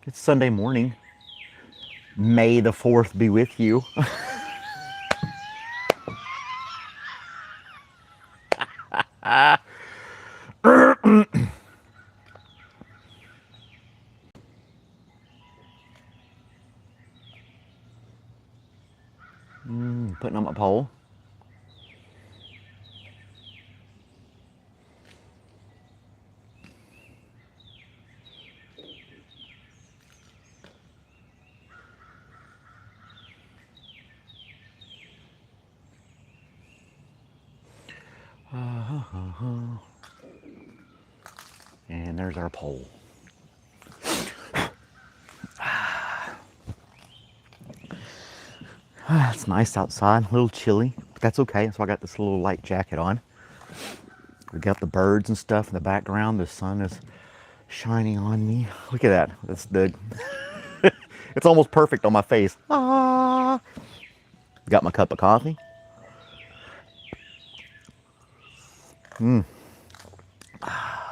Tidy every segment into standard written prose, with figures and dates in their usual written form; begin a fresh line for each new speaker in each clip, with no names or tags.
It's Sunday morning. May the 4th be with you. Putting on my pole. And there's our pole. It's nice outside, a little chilly, but that's okay. So I got this little light jacket on. We got the birds and stuff in the background. The sun is shining on me. Look at that. That's the. It's almost perfect on my face. Ah. Got my cup of coffee.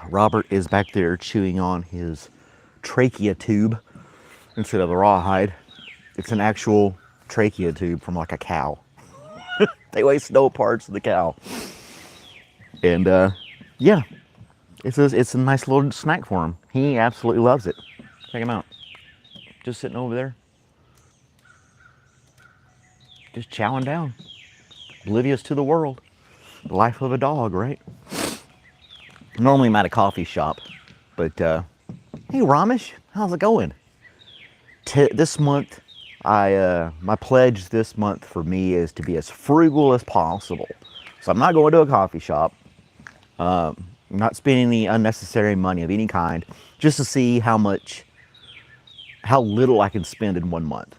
Robert is back there chewing on his trachea tube instead of a rawhide. It's an actual trachea tube from like a cow. They waste no parts of the cow. And yeah, it's a nice little snack for him. He absolutely loves it. Check him out. Just sitting over there. Just chowing down. Oblivious to the world. The life of a dog, right? Normally I'm at a coffee shop, but hey Ramesh, how's it going? This month, my pledge this month for me is to be as frugal as possible. So I'm not going to a coffee shop. I'm not spending any unnecessary money of any kind, just to see how little I can spend in 1 month,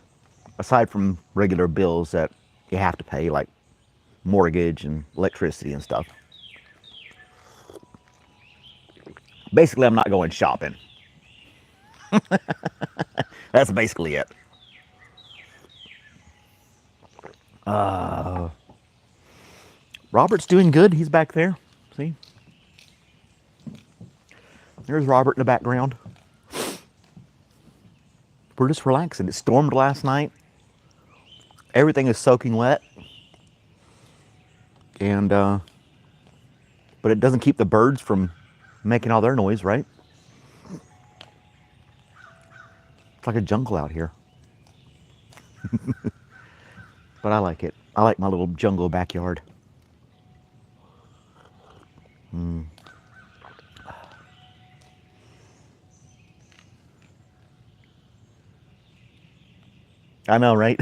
aside from regular bills that you have to pay, like mortgage and electricity and stuff. Basically, I'm not going shopping. That's basically it. Robert's doing good. He's back there. See? There's Robert in the background. We're just relaxing. It stormed last night. Everything is soaking wet. And, but it doesn't keep the birds from making all their noise, right? It's like a jungle out here. But I like it. I like my little jungle backyard. I know, right?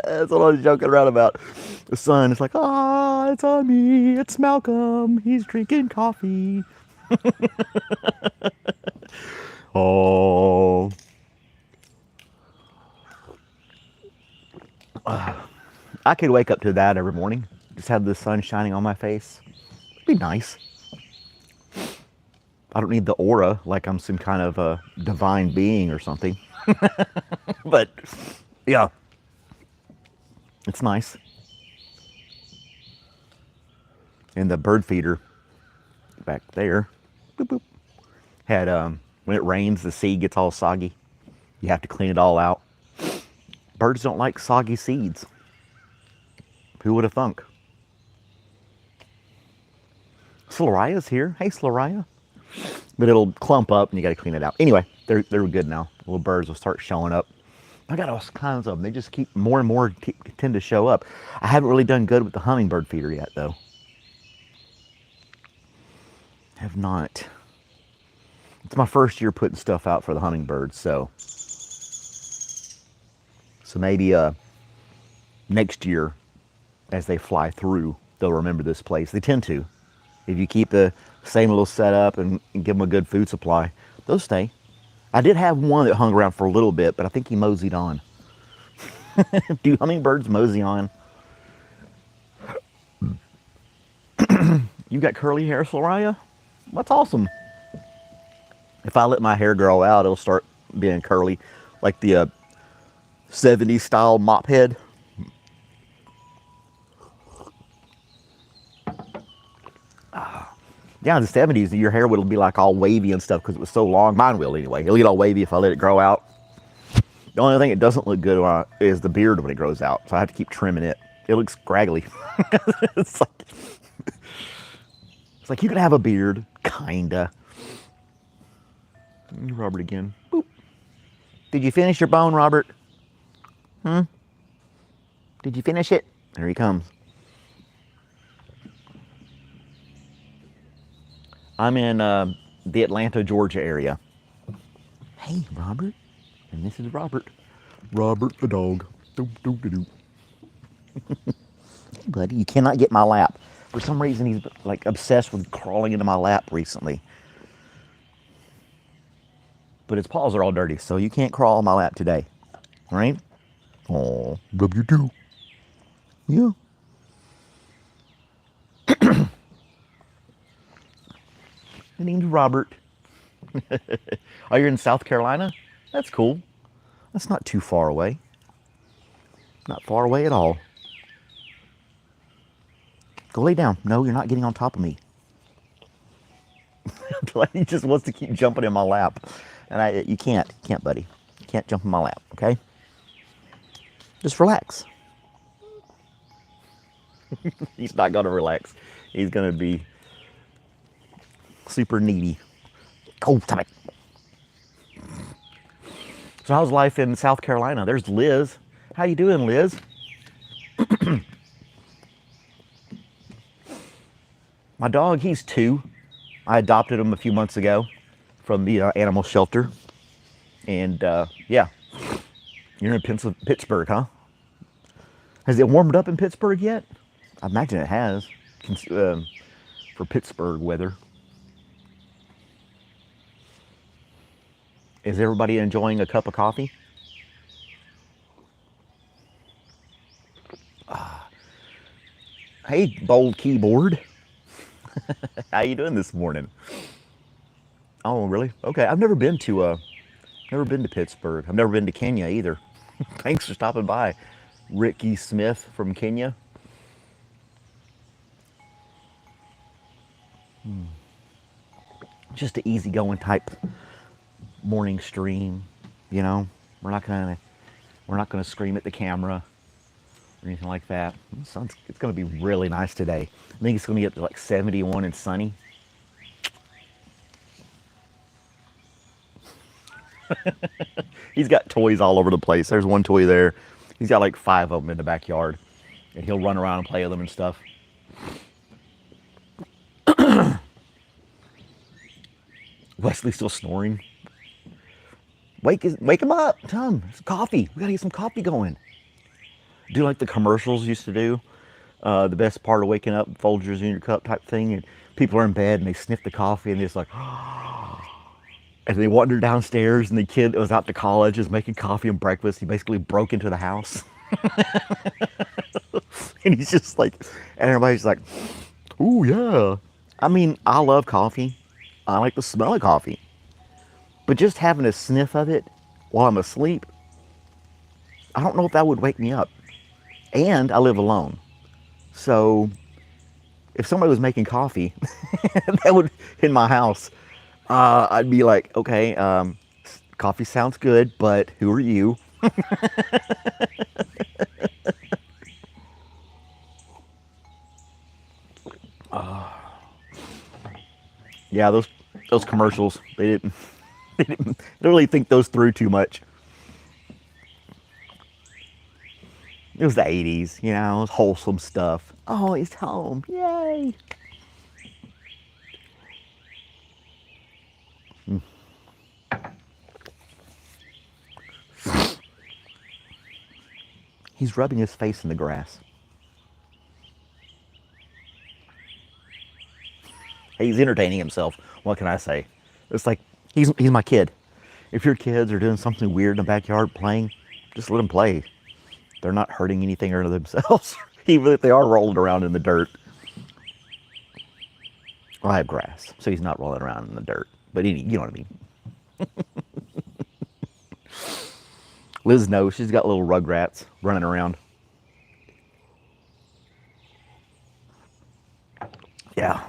That's what I was joking around about. The sun, it's like, ah, it's on me. It's Malcolm. He's drinking coffee. Oh. I could wake up to that every morning. Just have the sun shining on my face. It'd be nice. I don't need the aura like I'm some kind of a divine being or something. But, yeah. It's nice. And the bird feeder back there, boop, boop, had, when it rains, the seed gets all soggy. You have to clean it all out. Birds don't like soggy seeds. Who would have thunk? Slaria's here. Hey, Slaria. But it'll clump up and you got to clean it out. Anyway, they're good now. Little birds will start showing up. I got all kinds of them. They just keep more and more tend to show up. I haven't really done good with the hummingbird feeder yet, though. Have not. It's my first year putting stuff out for the hummingbirds, so maybe next year, as they fly through, they'll remember this place. They tend to. If you keep the same little setup and give them a good food supply, they'll stay. I did have one that hung around for a little bit, but I think he moseyed on. Do hummingbirds mosey on? You got curly hair, Soraya? That's awesome. If I let my hair grow out, it'll start being curly, like the 70s style mop head. Yeah, in the 70s, your hair would be like all wavy and stuff because it was so long. Mine will anyway. It'll get all wavy if I let it grow out. The only thing it doesn't look good is the beard when it grows out. So I have to keep trimming it. It looks scraggly. it's like you can have a beard, kinda. Robert again. Boop. Did you finish your bone, Robert? Did you finish it? There he comes. I'm in the Atlanta, Georgia area. Hey, Robert. And this is Robert. Robert the dog. Doop, doop, doop. Hey, buddy, you cannot get my lap. For some reason, he's like obsessed with crawling into my lap recently. But his paws are all dirty, so you can't crawl on my lap today. Right? Oh, love you too. Yeah. My name's Robert. Oh, you're in South Carolina? That's cool. That's not too far away. Not far away at all. Go lay down. No, you're not getting on top of me. He just wants to keep jumping in my lap. And you can't. You can't, buddy. You can't jump in my lap, okay? Just relax. He's not going to relax. He's going to be super needy. Oh, stop it. So how's life in South Carolina? There's Liz. How you doing, Liz? My dog, he's 2. I adopted him a few months ago from the animal shelter. And yeah, you're in Pittsburgh, huh? Has it warmed up in Pittsburgh yet? I imagine it has for Pittsburgh weather. Is everybody enjoying a cup of coffee? Hey, bold keyboard. How you doing this morning? Oh, really? Okay, I've never been to Pittsburgh. I've never been to Kenya either. Thanks for stopping by, Ricky Smith from Kenya. Just an easygoing type morning stream, you know. We're not gonna scream at the camera or anything like that. It's gonna be really nice today. I think it's gonna get to like 71 and sunny. He's got toys all over the place. There's one toy there. He's got like 5 of them in the backyard, and he'll run around and play with them and stuff. Wesley's still snoring. Wake him up, Tom. It's coffee. We gotta get some coffee going. Do like the commercials used to do. The best part of waking up, Folgers in your cup type thing, and people are in bed and they sniff the coffee and they're just like, and they wander downstairs and the kid that was out to college is making coffee and breakfast. He basically broke into the house. And he's just like, and everybody's like, ooh, yeah. I mean, I love coffee. I like the smell of coffee. But just having a sniff of it while I'm asleep, I don't know if that would wake me up. And I live alone. So if somebody was making coffee that would in my house, I'd be like, okay, coffee sounds good, but who are you? Yeah, those commercials, they didn't really think those through too much. It was the 80s, you know, it was wholesome stuff. Oh, he's home. Yay. He's rubbing his face in the grass. He's entertaining himself. What can I say? It's like, he's my kid. If your kids are doing something weird in the backyard playing, just let them play. They're not hurting anything or themselves, even if they are rolling around in the dirt. Well, I have grass, so he's not rolling around in the dirt. But you know what I mean. Liz knows. She's got little rugrats running around. Yeah.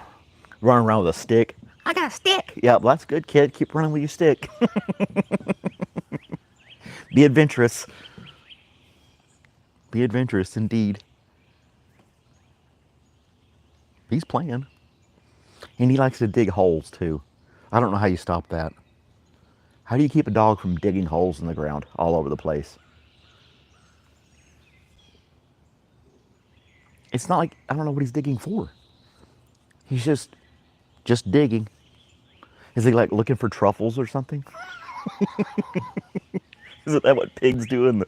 running around with a stick. I got a stick. Yeah, well, that's good, kid. Keep running with your stick. Be adventurous. Be adventurous indeed. He's playing. And he likes to dig holes too. I don't know how you stop that. How do you keep a dog from digging holes in the ground all over the place? It's not like, I don't know what he's digging for. He's just digging. Is he like looking for truffles or something? Isn't that what pigs do?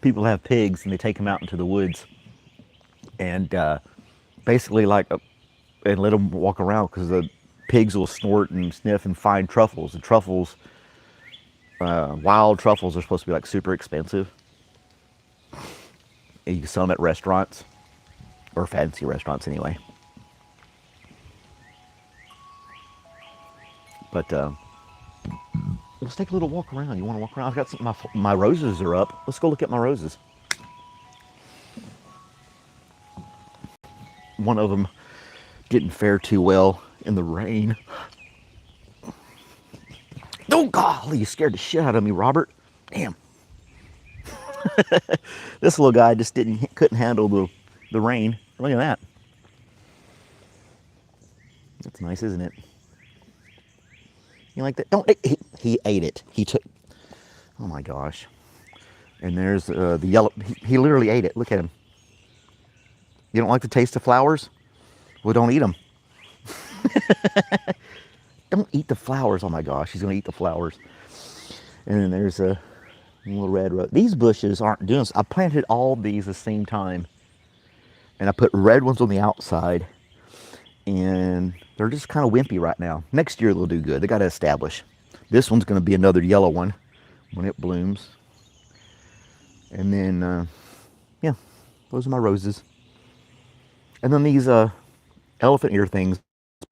People have pigs and they take them out into the woods and basically and let them walk around because the pigs will snort and sniff and find truffles. And truffles, wild truffles are supposed to be like super expensive. And you can sell them at restaurants or fancy restaurants anyway. But let's take a little walk around. You want to walk around? I've got some, my roses are up. Let's go look at my roses. One of them didn't fare too well in the rain. Oh, golly, you scared the shit out of me, Robert. Damn. This little guy just couldn't handle the rain. Look at that. That's nice, isn't it? You like that? Don't. He ate it. He took. Oh my gosh. And there's the yellow. He literally ate it. Look at him. You don't like the taste of flowers? Well, don't eat them. Don't eat the flowers. Oh my gosh, he's gonna eat the flowers. And then there's a little red rose. These bushes aren't doing this. I planted all these the same time. And I put red ones on the outside. And they're just kind of wimpy right now. Next year they'll do good. They got to establish. This one's going to be another yellow one when it blooms. And then, yeah, those are my roses. And then these elephant ear things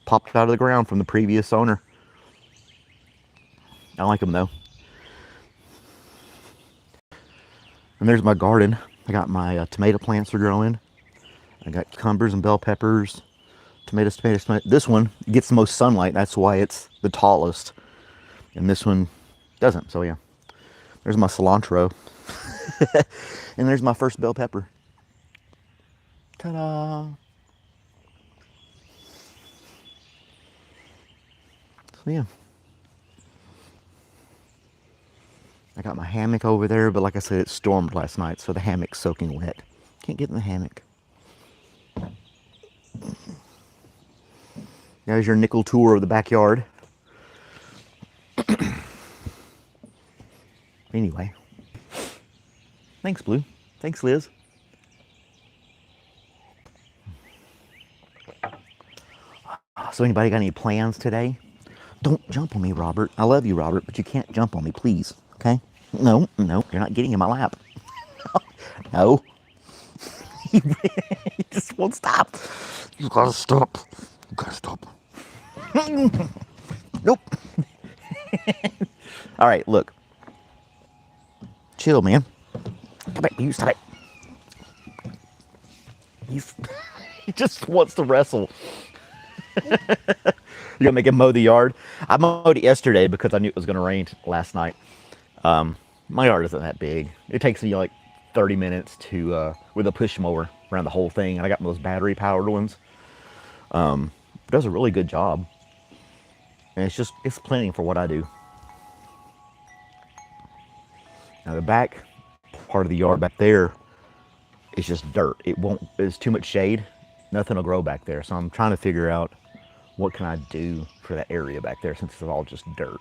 popped out of the ground from the previous owner. I like them though. And there's my garden. I got my tomato plants are growing. I got cucumbers and bell peppers. Tomatoes, tomatoes, tomatoes. This one gets the most sunlight. That's why it's the tallest. And this one doesn't. So yeah. There's my cilantro. And there's my first bell pepper. Ta-da! So yeah. I got my hammock over there, but like I said, it stormed last night, so the hammock's soaking wet. Can't get in the hammock. There's your nickel tour of the backyard. Anyway. Thanks, Blue. Thanks, Liz. So anybody got any plans today? Don't jump on me, Robert. I love you, Robert, but you can't jump on me, please. Okay? No, no, you're not getting in my lap. No. He just won't stop. You gotta stop. You gotta stop. Nope. All right, look. Chill, man. Come back. You stop it. He just wants to wrestle. You're gonna make him mow the yard. I mowed it yesterday because I knew it was gonna rain last night. My yard isn't that big. It takes me like 30 minutes to with a push mower around the whole thing. And I got those battery powered ones. It does a really good job. And it's plenty for what I do. Now the back part of the yard back there is just dirt. It's too much shade. Nothing will grow back there. So I'm trying to figure out what can I do for that area back there since it's all just dirt.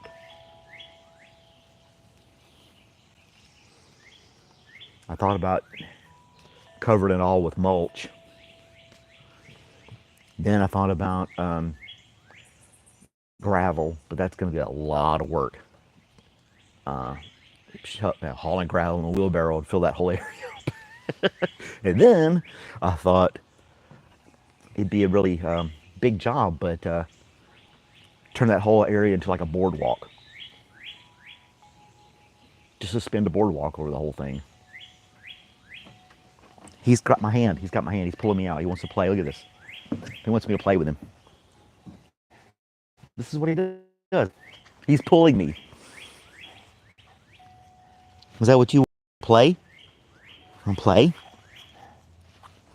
I thought about covering it all with mulch. Then I thought about gravel, but that's going to be a lot of work. Hauling gravel in a wheelbarrow and fill that whole area up. And then I thought it'd be a really big job, but turn that whole area into like a boardwalk. Just suspend a boardwalk over the whole thing. He's got my hand. He's got my hand. He's pulling me out. He wants to play. Look at this. He wants me to play with him. This is what he does. He's pulling me. Is that what you play? Want to play?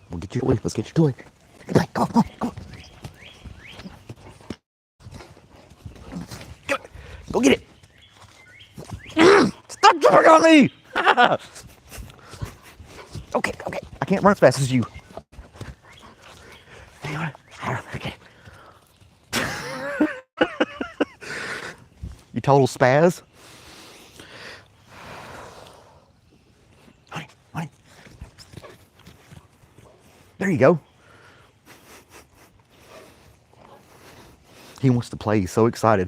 We'll get your toy. Let's get your toy. Go on, go on. Go get it. Stop jumping on me. Okay. I can't run as fast as you. Okay. You total spaz. Honey. There you go. He wants to play. He's so excited.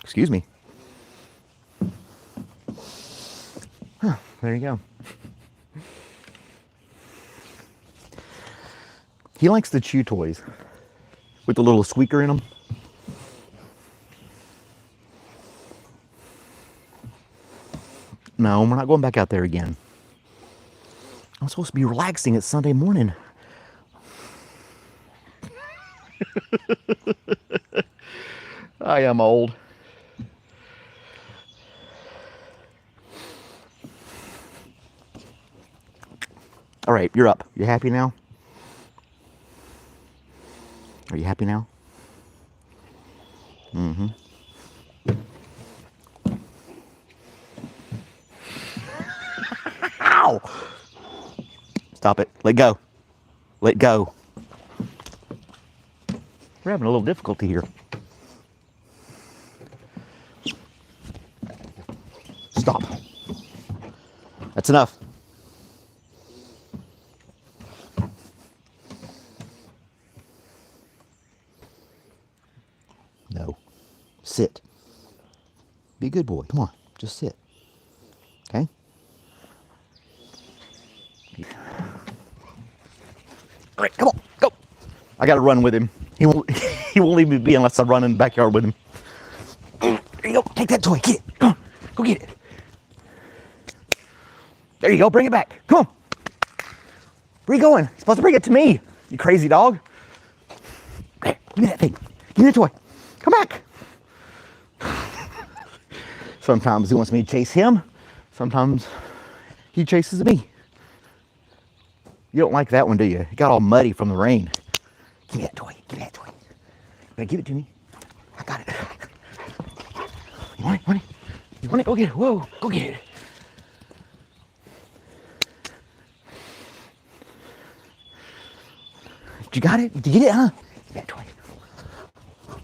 Excuse me. Huh, there you go. He likes the chew toys with the little squeaker in them. No, we're not going back out there again. I'm supposed to be relaxing. It's Sunday morning. I am old. All right, you're up. You happy now? Are you happy now? Mm-hmm. Ow! Stop it. Let go. Let go. We're having a little difficulty here. Stop. That's enough. No. Sit. Be a good boy. Come on. Just sit. Okay? All right, come on. Go. I got to run with him. He won't leave me be unless I run in the backyard with him. There you go. Take that toy. Get it. Come on. Go get it. There you go. Bring it back. Come on. Where are you going? You're supposed to bring it to me, you crazy dog. Okay, give me that thing. Give me the toy. Come back. Sometimes he wants me to chase him. Sometimes he chases me. You don't like that one, do you? It got all muddy from the rain. Give me that toy. Give me that toy. Okay, give it to me. I got it. You want it? Want it? You want it? Go get it. Whoa, go get it. You got it? Did you get it, huh? Give me that toy.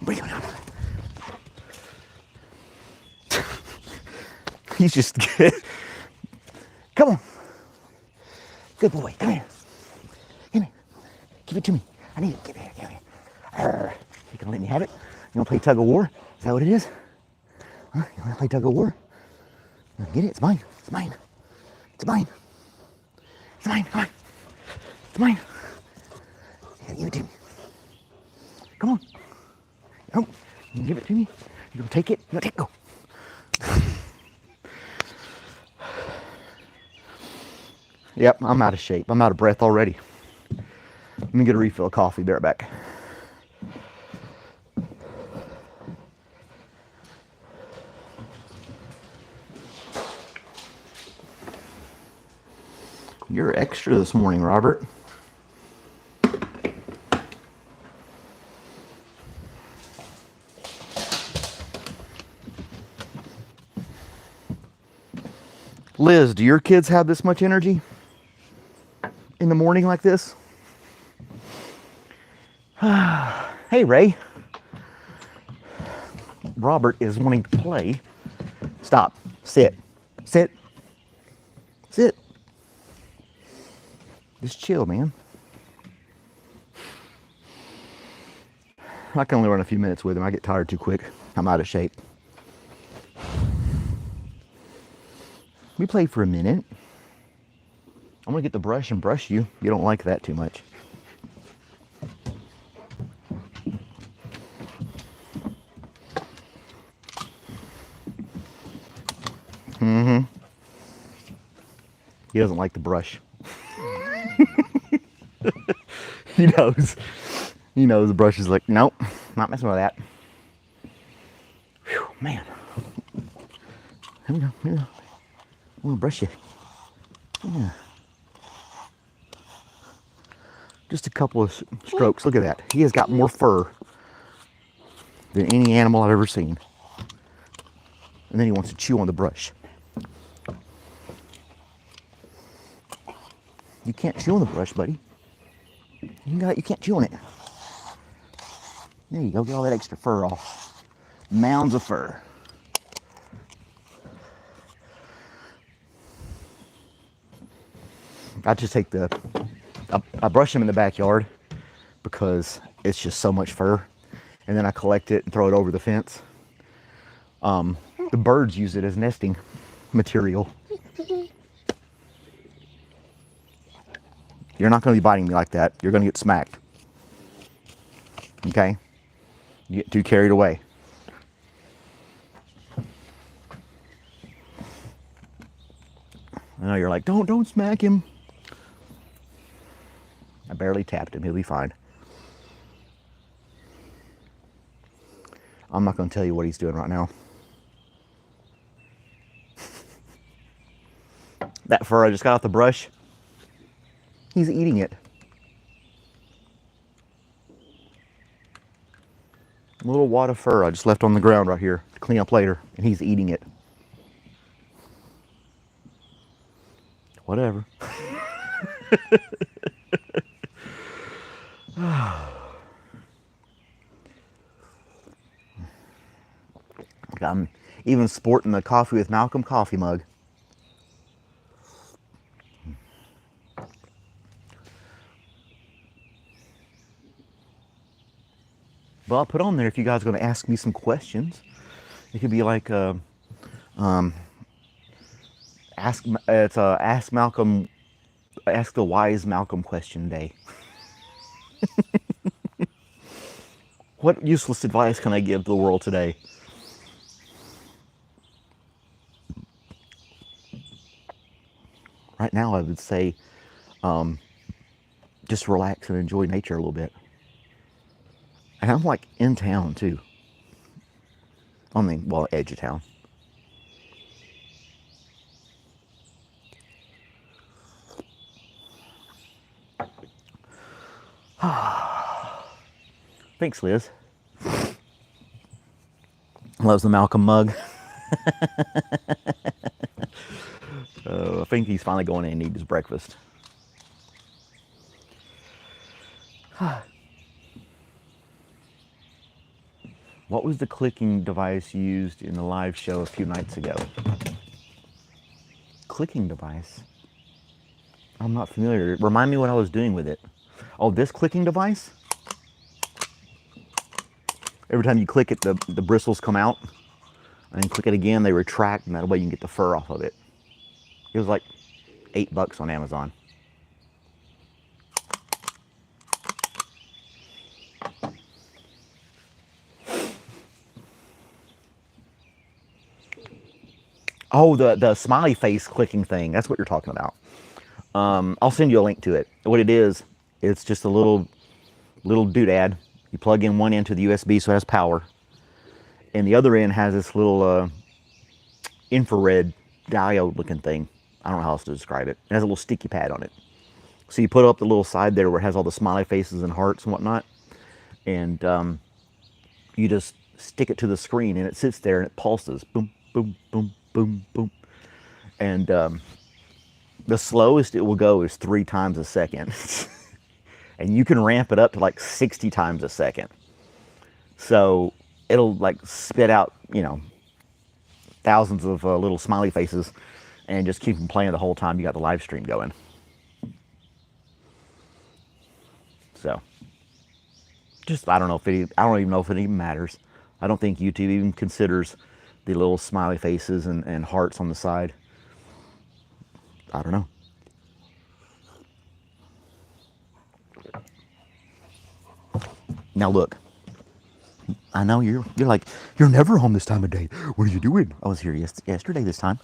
Bring it on. He's just good. Come on. Good boy. Come here. Come here. Give it to me. I need it. Give it here. Give it here. You gonna let me have it? You wanna play tug of war? Is that what it is? Huh? You wanna play tug of war? Get it? It's mine. It's mine. It's mine. It's mine. Come on. It's mine. Yeah, give it to me. Come on. No. You give it to me. You gonna take it? You gonna take it? Go. Yep, I'm out of shape. I'm out of breath already. Let me get a refill of coffee. Be right back. You're extra this morning, Robert. Liz, do your kids have this much energy in the morning like this? Hey, Ray. Robert is wanting to play. Stop. Sit. Sit. Sit. Just chill, man. I can only run a few minutes with him. I get tired too quick. I'm out of shape. We play for a minute. I'm gonna get the brush and brush you. You don't like that too much. He doesn't like the brush. He knows. He knows the brush is like, nope, not messing with that. Whew, man. Here we go. Here we go. I'm gonna brush you. Yeah. Just a couple of strokes. Look at that. He has got more fur than any animal I've ever seen. And then he wants to chew on the brush. You can't chew on the brush, buddy. You can't chew on it. There you go. Get all that extra fur off. Mounds of fur. I just take I brush him in the backyard because it's just so much fur. And then I collect it and throw it over the fence. The birds use it as nesting material. You're not going to be biting me like that. You're going to get smacked. Okay? You get too carried away. I know you're like, don't smack him. I barely tapped him. He'll be fine. I'm not going to tell you what he's doing right now. That fur I just got off the brush, he's eating it. A little wad of fur I just left on the ground right here to clean up later, and he's eating it. Whatever. I'm even sporting the Coffee with Malcolm coffee mug. Well, I'll put on there if you guys are going to ask me some questions. It could be like ask Malcolm, ask the wise Malcolm question day. What useless advice can I give the world today? Right now, I would say just relax and enjoy nature a little bit. And I'm like in town too. I mean, well, edge of town. Thanks, Liz. Loves the Malcolm mug. I think he's finally going in and eating his breakfast. What was the clicking device used in the live show a few nights ago? Clicking device? I'm not familiar. Remind me what I was doing with it. Oh, this clicking device? Every time you click it, the bristles come out. And then click it again, they retract, and that way you can get the fur off of it. It was like $8 on Amazon. Oh, the smiley face clicking thing. That's what you're talking about. I'll send you a link to it. What it is, it's just a little doodad. You plug in one end to the USB so it has power. And the other end has this little infrared diode looking thing. I don't know how else to describe it. It has a little sticky pad on it. So you put up the little side there where it has all the smiley faces and hearts and whatnot. And you just stick it to the screen and it sits there and it pulses. Boom, boom, boom, boom, boom. And the slowest it will go is 3 times a second. And you can ramp it up to like 60 times a second. So it'll like spit out, you know, thousands of little smiley faces and just keep them playing the whole time you got the live stream going. So just, I don't even know if it even matters. I don't think YouTube even considers the little smiley faces and hearts on the side. I don't know. Now look, I know you're like, you're never home this time of day. What are you doing? I was here yesterday this time.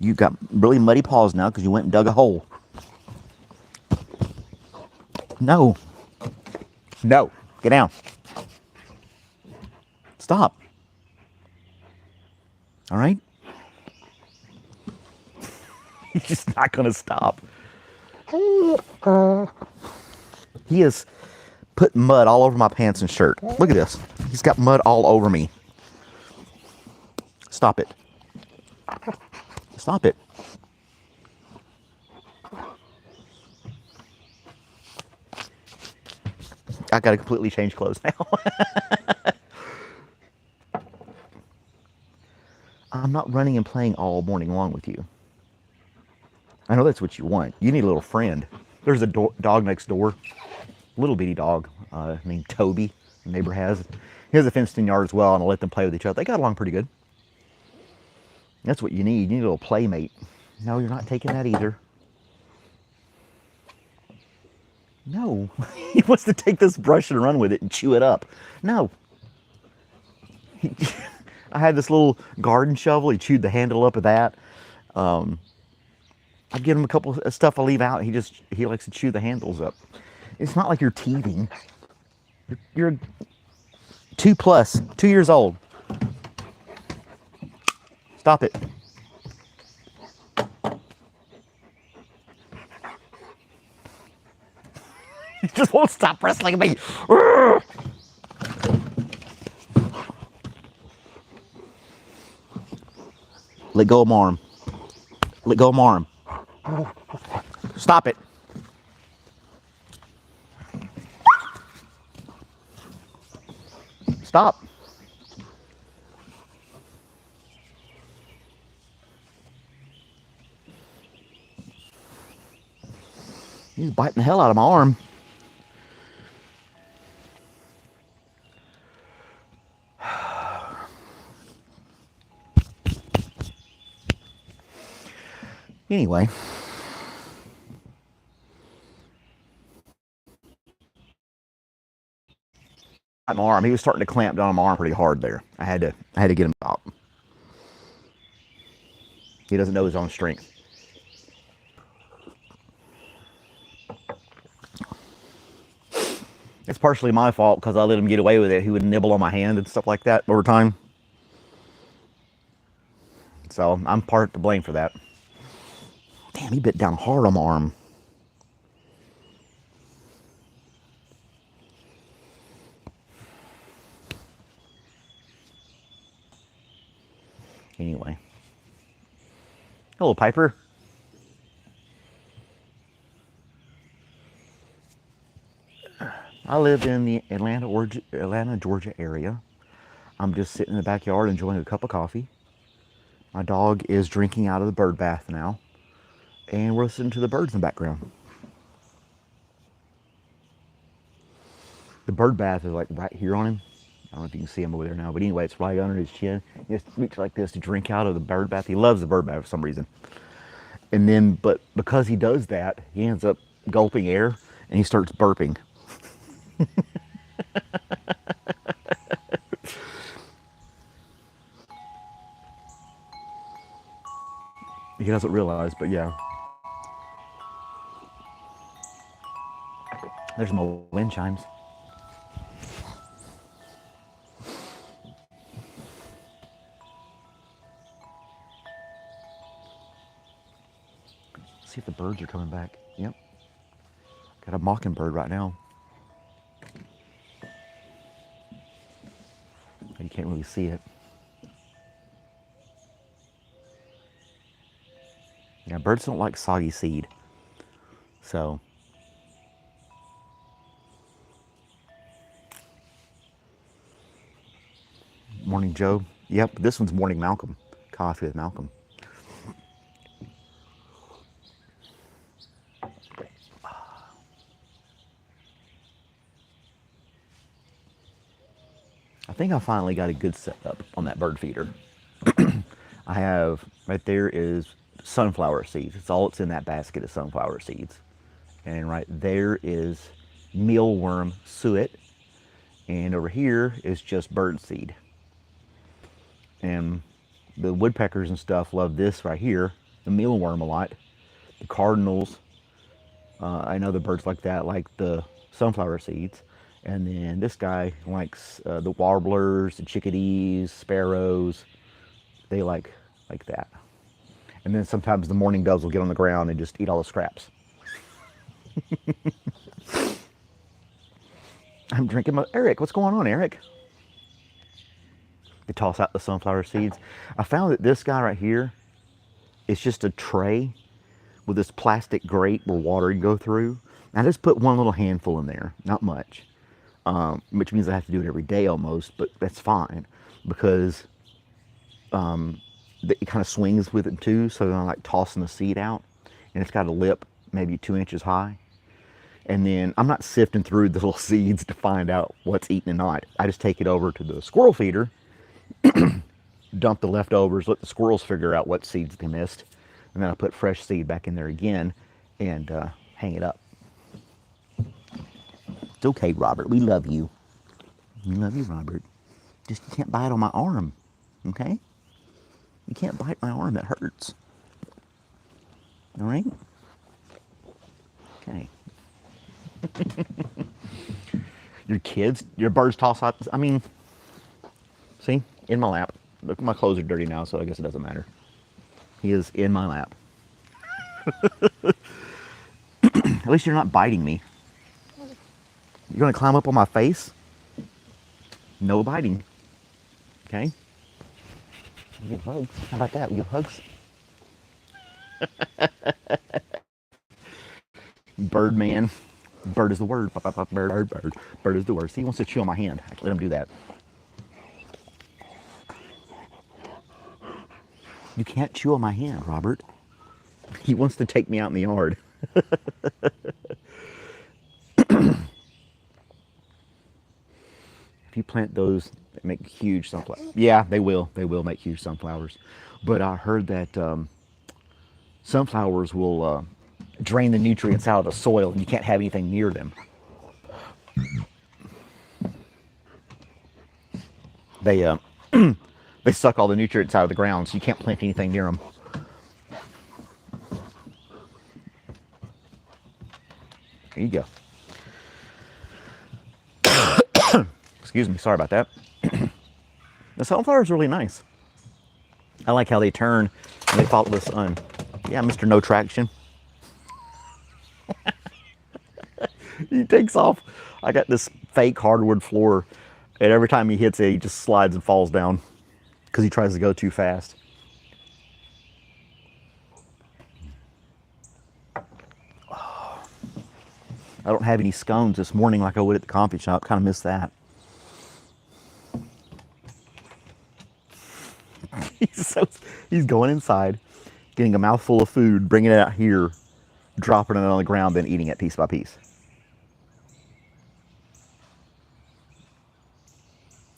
You got really muddy paws now because you went and dug a hole. No. No. Get down. Stop. All right? He's just not going to stop. He has put mud all over my pants and shirt. Look at this. He's got mud all over me. Stop it. Stop it. I got to completely change clothes now. I'm not running and playing all morning long with you. I know that's what you want. You need a little friend. There's a dog next door, little bitty dog named Toby. The neighbor has. He has a fenced-in yard as well, and I let them play with each other. They got along pretty good. That's what you need. You need a little playmate. No, you're not taking that either. No. He wants to take this brush and run with it and chew it up. No. I had this little garden shovel. He chewed the handle up of that. I give him a couple of stuff I leave out. He likes to chew the handles up. It's not like you're teething. You're 2 years old. Stop it. He just won't stop wrestling at me. Let go of my arm. Let go of my arm. Stop it. Stop. He's biting the hell out of my arm. Anyway. My arm. He was starting to clamp down on my arm pretty hard there. I had to get him out. He doesn't know his own strength. It's partially my fault because I let him get away with it. He would nibble on my hand and stuff like that over time. So I'm part to blame for that. Damn, he bit down hard on my arm. Anyway. Hello, Piper. I live in the Atlanta, Georgia area. I'm just sitting in the backyard enjoying a cup of coffee. My dog is drinking out of the bird bath now. And we're listening to the birds in the background. The bird bath is like right here on him. I don't know if you can see him over there now, but anyway, it's right under his chin. He just reaches like this to drink out of the bird bath. He loves the bird bath for some reason. And then, but because he does that, he ends up gulping air and he starts burping. He doesn't realize, but yeah. There's my wind chimes. See if the birds are coming back. Yep. Got a mockingbird right now. You can't really see it. Yeah, birds don't like soggy seed. So. Morning Joe. Yep, this one's Morning Malcolm. Coffee with Malcolm. I think I finally got a good setup on that bird feeder. I have, right there is sunflower seeds. It's all that's in that basket is sunflower seeds. And right there is mealworm suet. And over here is just bird seed. And the woodpeckers and stuff love this right here. the mealworm a lot. The cardinals, I know the birds like that, like the sunflower seeds. And then this guy likes the warblers, the chickadees, sparrows. They like that. And then sometimes the mourning doves will get on the ground and just eat all the scraps. I'm drinking my... Eric, what's going on, Eric? They toss out the sunflower seeds. I found that this guy right here is just a tray with this plastic grate where water can go through. I just put one little handful in there, not much, which means I have to do it every day almost, but that's fine because it kind of swings with it too, so I'm like tossing the seed out, and it's got a lip maybe 2 inches high. And then I'm not sifting through the little seeds to find out what's eaten and not. I just take it over to the squirrel feeder, dump the leftovers, let the squirrels figure out what seeds they missed, and then I put fresh seed back in there again and hang it up. It's okay, Robert. We love you. We love you, Robert. Just you can't bite on my arm, okay? You can't bite my arm. That hurts. All right? Okay. Your kids, your birds toss out. I mean, see, in my lap. Look, my clothes are dirty now, so I guess it doesn't matter. He is in my lap. At least you're not biting me. You're gonna climb up on my face? No biting. Okay? We give hugs. How about that? We give hugs. Birdman. Bird is the word. Bird, bird, bird. Bird is the word. See, he wants to chew on my hand. I can let him do that. You can't chew on my hand, Robert. He wants to take me out in the yard. If you plant those, they make huge sunflowers. Yeah, they will. They will make huge sunflowers. But I heard that sunflowers will drain the nutrients out of the soil, and you can't have anything near them. They they suck all the nutrients out of the ground, so you can't plant anything near them. There you go. Excuse me, sorry about that. The sunflower is really nice. I like how they turn and they follow the sun. Yeah, Mr. No Traction. He takes off. I got this fake hardwood floor, and every time he hits it, he just slides and falls down because he tries to go too fast. Oh, I don't have any scones this morning like I would at the coffee shop. Kind of miss that. He's going inside, getting a mouthful of food, bringing it out here, dropping it on the ground, then eating it piece by piece.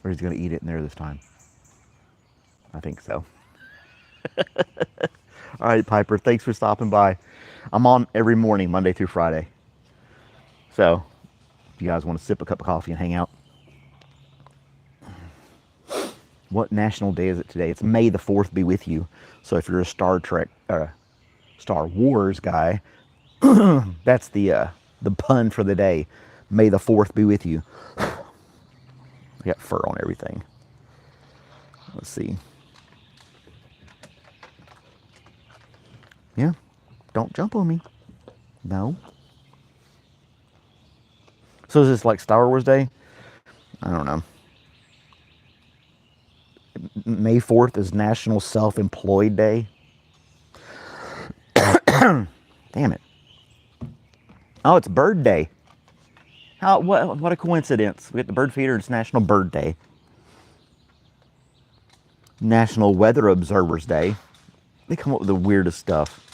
Or he's going to eat it in there this time. I think so. All right, Piper, thanks for stopping by. I'm on every morning, Monday through Friday. So, if you guys want to sip a cup of coffee and hang out. What national day is it today? It's May the 4th be with you. So if you're a Star Trek, Star Wars guy, that's the pun for the day. May the 4th be with you. I got fur on everything. Let's see. Yeah, don't jump on me. No. So is this like Star Wars Day? I don't know. May 4th is National Self-Employed Day. Damn it. Oh, it's Bird Day. What a coincidence. We get the bird feeder, it's National Bird Day. National Weather Observers Day. They come up with the weirdest stuff.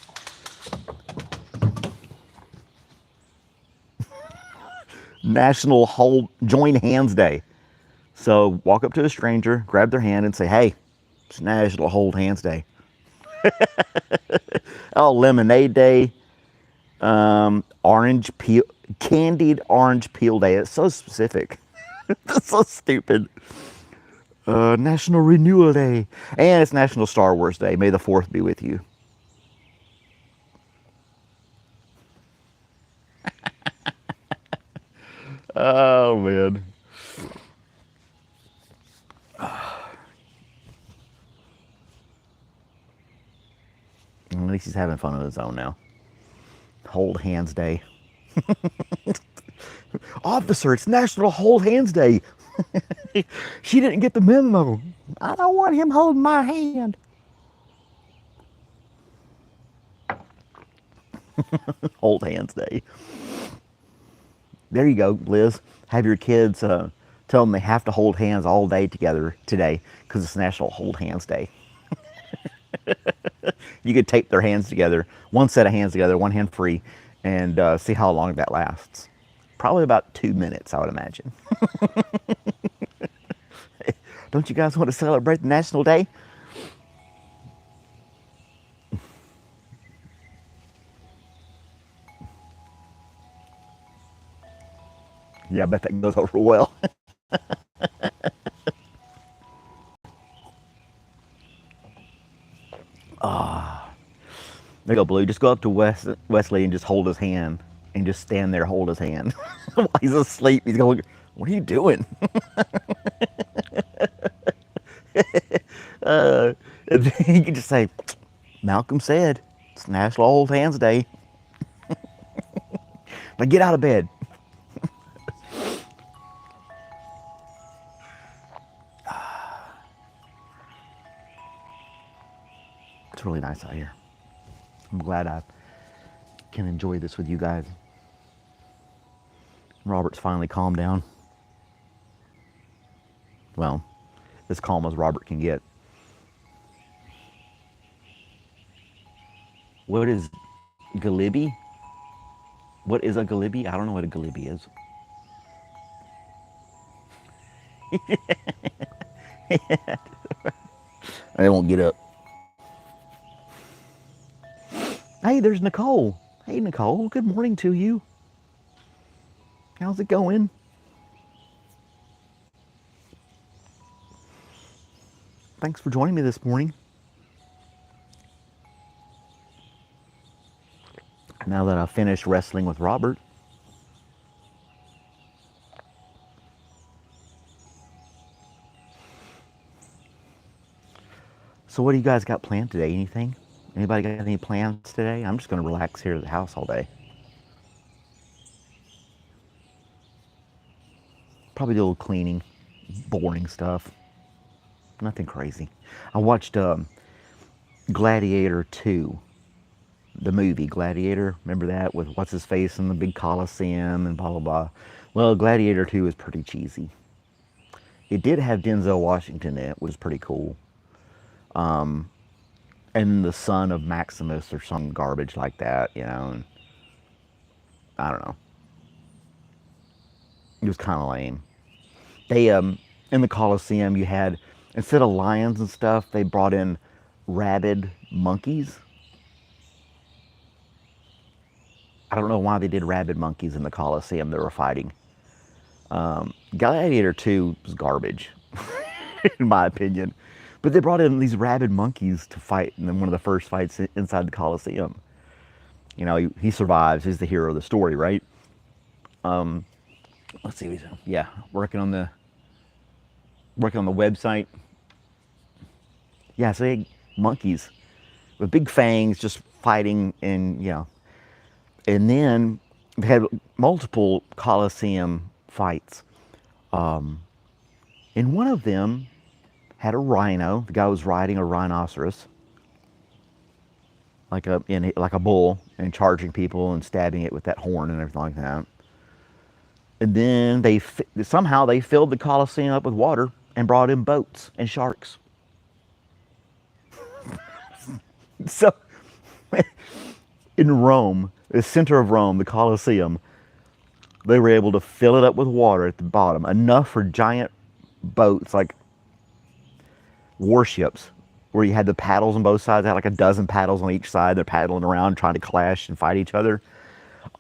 National Join Hands Day. So walk up to a stranger, grab their hand and say, hey, it's National Hold Hands Day. Oh, Lemonade Day. Orange peel, Candied Orange Peel Day. It's so specific. It's so stupid. National Renewal Day. And it's National Star Wars Day. May the 4th be with you. Oh, man. At least he's having fun on his own now. Hold Hands Day. Officer, it's National Hold Hands Day. She didn't get the memo. I don't want him holding my hand. Hold Hands Day. There you go, Liz. Have your kids tell them they have to hold hands all day together today because it's National Hold Hands Day. You could tape their hands together, one set of hands together, one hand free, and see how long that lasts. Probably about 2 minutes, I would imagine. Don't you guys want to celebrate the National Day? Yeah, I bet that goes over well. There you go, Blue. Just go up to Wesley and just hold his hand. And just stand there, hold his hand. While he's asleep, he's going, what are you doing? And then you can just say, Malcolm said, it's National Hold Hands Day. Now get out of bed. It's really nice out here. I'm glad I can enjoy this with you guys. Robert's finally calmed down. Well, as calm as Robert can get. What is Galibi? What is a Galibi? I don't know what a Galibi is. They won't get up. Hey, there's Nicole. Hey, Nicole. Good morning to you. How's it going? Thanks for joining me this morning. Now that I've finished wrestling with Robert. So what do you guys got planned today? Anything? Anybody got any plans today? I'm just going to relax here at the house all day. Probably do a little cleaning, boring stuff. Nothing crazy. I watched Gladiator 2, the movie Gladiator. Remember that with what's his face in the big Coliseum and blah blah blah. Well, Gladiator 2 is pretty cheesy. It did have Denzel Washington in it, which was pretty cool. And the son of Maximus or some garbage like that, you know. And I don't know. It was kind of lame. They in the Coliseum, you had, instead of lions and stuff, they brought in rabid monkeys. I don't know why they did rabid monkeys in the Coliseum they were fighting. Gladiator 2 was garbage, in my opinion. But they brought in these rabid monkeys to fight in one of the first fights inside the Coliseum. You know, he survives. He's the hero of the story, right? Let's see. Yeah, working on the website. Yeah, so they had monkeys with big fangs just fighting, and you know. And then they had multiple Coliseum fights. And one of them had a rhino. The guy was riding a rhinoceros, like a bull, and charging people and stabbing it with that horn and everything like that. And then somehow they filled the Coliseum up with water and brought in boats and sharks. So, in Rome, the center of Rome, the Colosseum, they were able to fill it up with water at the bottom, enough for giant boats, like warships, where you had the paddles on both sides. They had like a dozen paddles on each side. They're paddling around, trying to clash and fight each other.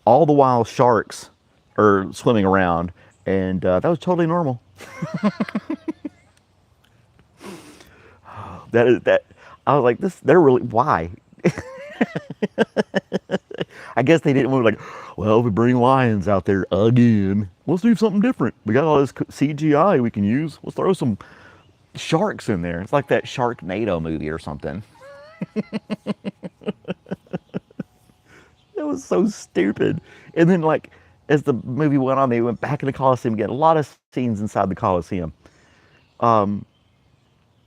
All the while, sharks are swimming around, and that was totally normal. That I was like, they're really, why? I guess they didn't want to like, well, if we bring lions out there again, let's do something different. We got all this CGI we can use. Let's throw some sharks in there. It's like that Sharknado movie or something. It was so stupid. And then like as the movie went on, they went back in the Coliseum again. A lot of scenes inside the Coliseum. And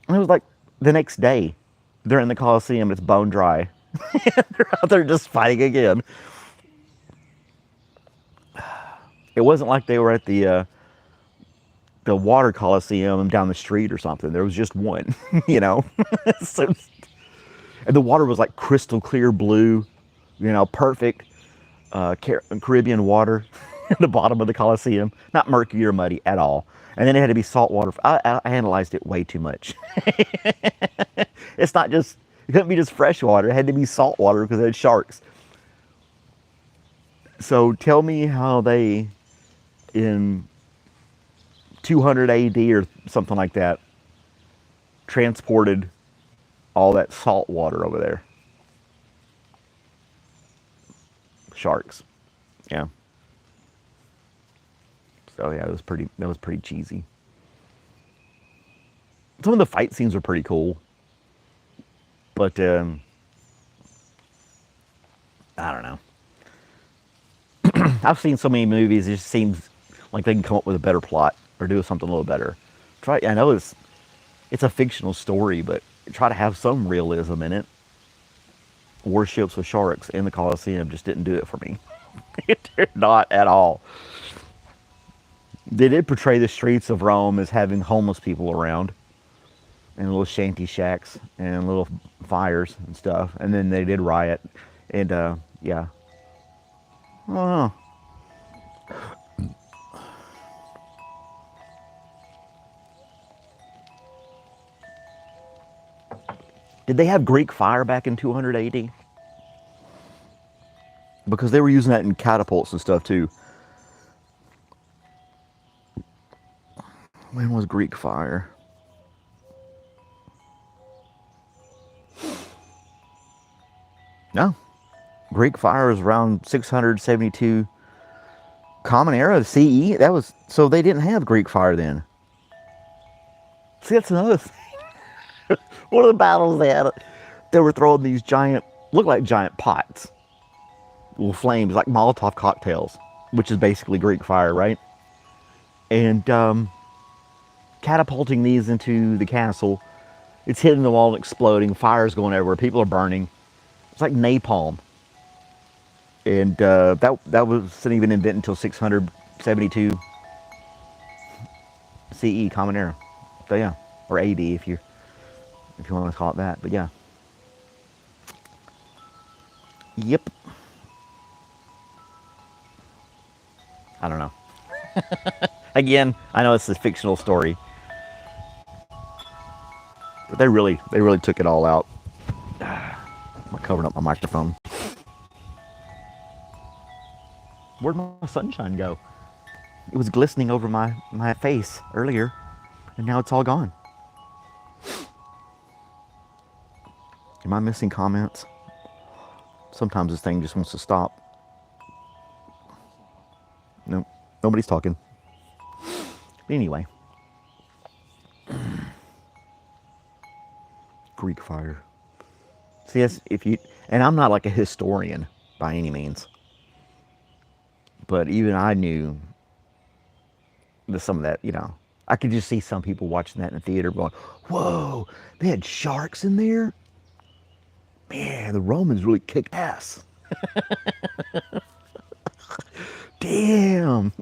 it was like the next day, they're in the Coliseum, it's bone dry. They're out there just fighting again. It wasn't like they were at the water Coliseum down the street or something. There was just one, you know. So, and the water was like crystal clear blue, you know, perfect Caribbean water at the bottom of the Coliseum. Not murky or muddy at all. And then it had to be salt water. I analyzed it way too much. It's not just, it couldn't be just fresh water. It had to be salt water because it had sharks. So tell me how they, in 200 AD or something like that, transported all that salt water over there. Sharks. Yeah. So yeah, that was pretty cheesy. Some of the fight scenes were pretty cool. But I don't know. I've seen so many movies, it just seems like they can come up with a better plot or do something a little better. I know it's a fictional story, but try to have some realism in it. Warships with sharks in the Colosseum just didn't do it for me. It did not at all. They did portray the streets of Rome as having homeless people around and little shanty shacks and little fires and stuff. And then they did riot. And yeah. I don't know. Did they have Greek fire back in 200 AD? Because they were using that in catapults and stuff too. When was Greek fire? No. Greek fire was around 672 Common Era CE. That was, so they didn't have Greek fire then. See, that's another thing. One of the battles they were throwing these giant, look like giant pots, little flames, like Molotov cocktails, which is basically Greek fire, right? And catapulting these into the castle. It's hitting the wall and exploding. Fire's going everywhere. People are burning. It's like napalm. And that wasn't even invented until 672 CE, Common Era. So yeah, or AD if you want to call it that. But yeah. Yep. I don't know. Again, I know it's a fictional story, but they really took it all out. I'm covering up my microphone. Where'd my sunshine go? It was glistening over my face earlier, and now it's all gone. Am I missing comments? Sometimes this thing just wants to stop. Nope, nobody's talking. Anyway. Greek fire. See, and I'm not like a historian by any means, but even I knew some of that, you know, I could just see some people watching that in the theater going, whoa, they had sharks in there? Man, the Romans really kicked ass. Damn.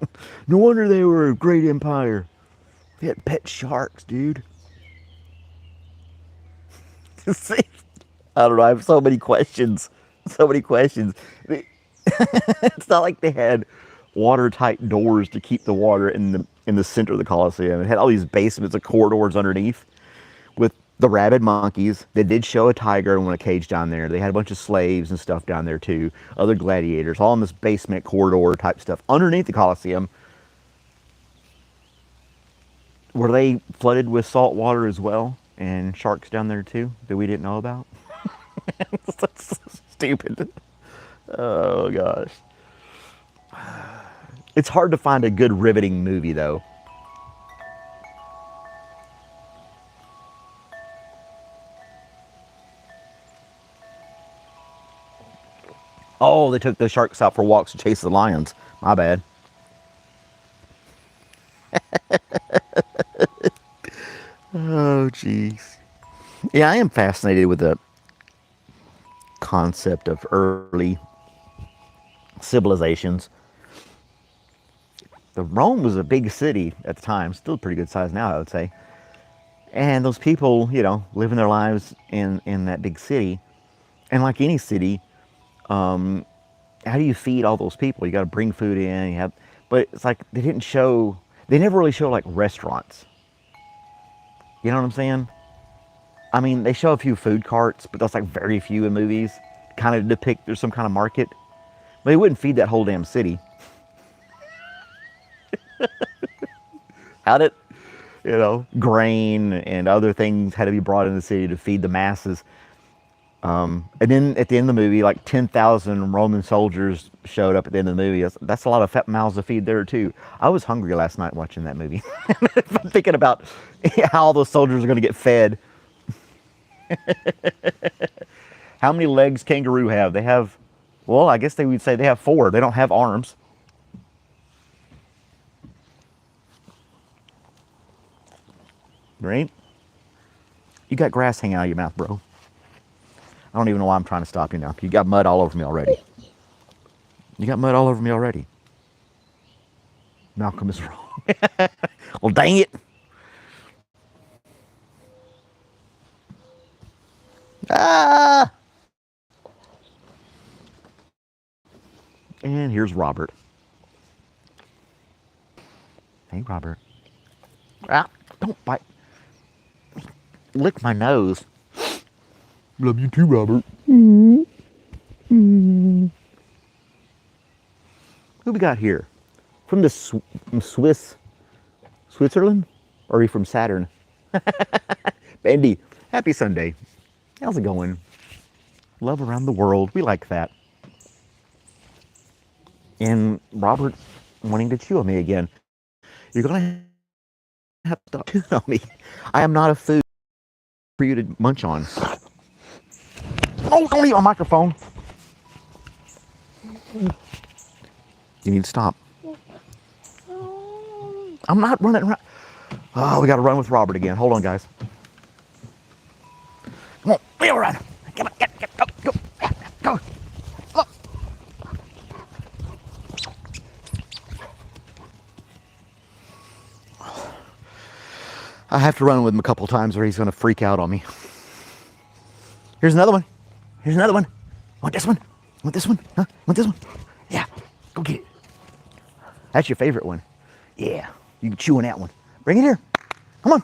No wonder they were a great empire. They had pet sharks, dude. I don't know. I have so many questions. So many questions. It's not like they had watertight doors to keep the water in the center of the Colosseum. It had all these basements and corridors underneath with the rabid monkeys. They did show a tiger in a cage down there. They had a bunch of slaves and stuff down there too. Other gladiators, all in this basement corridor type stuff underneath the Colosseum. Were they flooded with salt water as well? And sharks down there too that we didn't know about? That's so stupid. Oh gosh. It's hard to find a good riveting movie though. Oh, they took the sharks out for walks to chase the lions. My bad. Oh jeez. Yeah, I am fascinated with the concept of early civilizations. The Rome was a big city at the time, still a pretty good size now, I would say. And those people, you know, living their lives in that big city. And like any city, how do you feed all those people? You got to bring food in. You have, but it's like they didn't show. They never really show like restaurants. You know what I'm saying? I mean, they show a few food carts, but that's like very few in movies. Kind of depict there's some kind of market, but they wouldn't feed that whole damn city. How did, you know, grain and other things had to be brought in the city to feed the masses. And then at the end of the movie, like 10,000 Roman soldiers showed up at the end of the movie. That's a lot of fat mouths to feed there too. I was hungry last night watching that movie. I'm thinking about how all those soldiers are going to get fed. How many legs kangaroo have? They have, well, I guess they would say they have 4. They don't have arms. Right? You got grass hanging out of your mouth, bro. I don't even know why I'm trying to stop you now. You got mud all over me already. You got mud all over me already. Malcolm is wrong. Well, dang it. Ah! And here's Robert. Hey, Robert. Ah, don't bite. Lick my nose. Love you too, Robert. Who we got here? From the from Switzerland? Or are you from Saturn? Bendy, happy Sunday. How's it going? Love around the world. We like that. And Robert wanting to chew on me again. You're going to have to chew on me. I am not a food for you to munch on. Oh, don't eat my microphone. You need to stop. I'm not running around. Oh, we got to run with Robert again. Hold on, guys. Come on, we'll run. Come on, go. Go. Look. I have to run with him a couple times or he's going to freak out on me. Here's another one. Here's another one. Want this one? Want this one? Huh? Want this one? Yeah. Go get it. That's your favorite one. Yeah. You can chew on that one. Bring it here. Come on.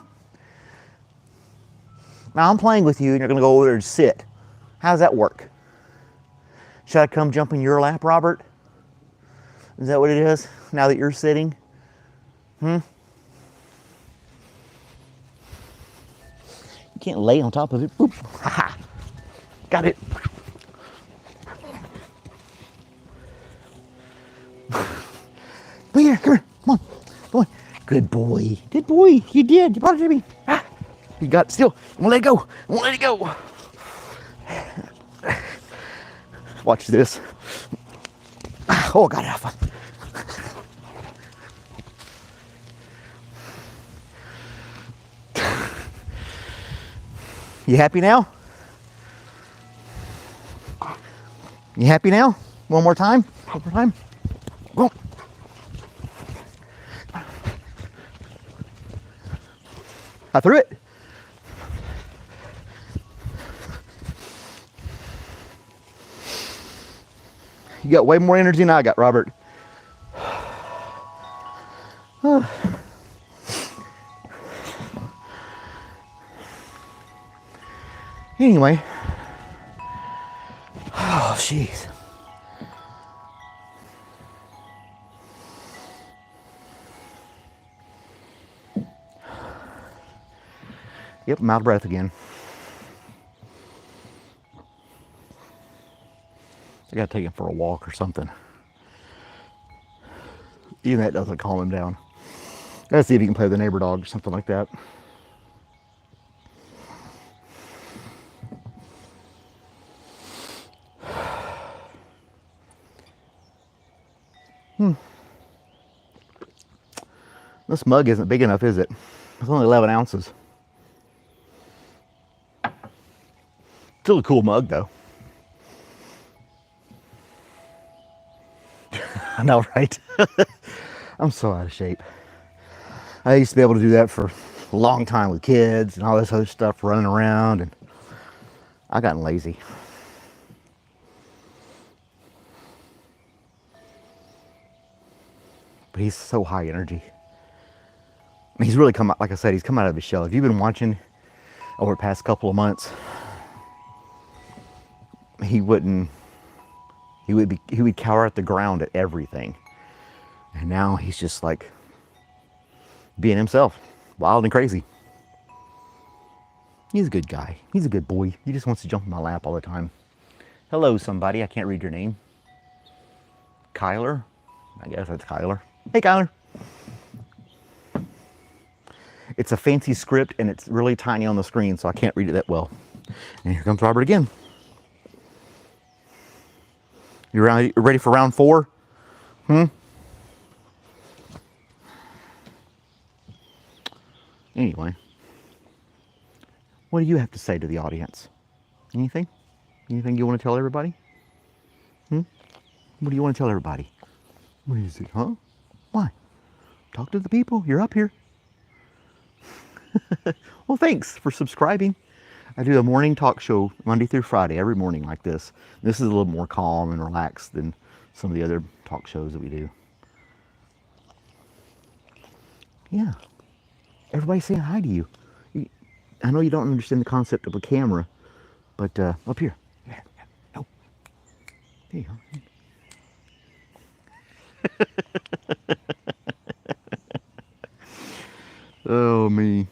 Now I'm playing with you and you're going to go over there and sit. How does that work? Should I come jump in your lap, Robert? Is that what it is? Now that you're sitting? You can't lay on top of it. Boop. Ha ha. Got it. Come here. Come on. Come on. Good boy. Good boy. You did. You brought it to me. Ah. You got it still. I won't let it go. I won't let it go. Watch this. Oh, I got it off. You happy now? You happy now? One more time? One more time? Go. I threw it. You got way more energy than I got, Robert. Anyway. Oh, jeez. Yep, I'm out of breath again. I gotta take him for a walk or something. Even that doesn't calm him down. Gotta see if he can play with the neighbor dog or something like that. This mug isn't big enough, is it? It's only 11 ounces. Still a cool mug, though. I know, right? I'm so out of shape. I used to be able to do that for a long time with kids and all this other stuff, running around, and I gotten lazy. But he's so high energy. He's really come out, like I said, he's come out of his shell. If you've been watching over the past couple of months, he would cower at the ground at everything. And now he's just like being himself, wild and crazy. He's a good guy. He's a good boy. He just wants to jump in my lap all the time. Hello, somebody. I can't read your name. Kyler? I guess that's Kyler. Hey, Kyler. It's a fancy script and it's really tiny on the screen, so I can't read it that well. And here comes Robert again. You ready for round 4? Anyway, what do you have to say to the audience? Anything? Anything you want to tell everybody? What do you want to tell everybody? What is it, huh? Why? Talk to the people. You're up here. Well, thanks for subscribing. I do a morning talk show Monday through Friday, every morning like this. This is a little more calm and relaxed than some of the other talk shows that we do. Yeah. Everybody's saying hi to you. I know you don't understand the concept of a camera, but up here. Yeah. No. There you go. Oh, me.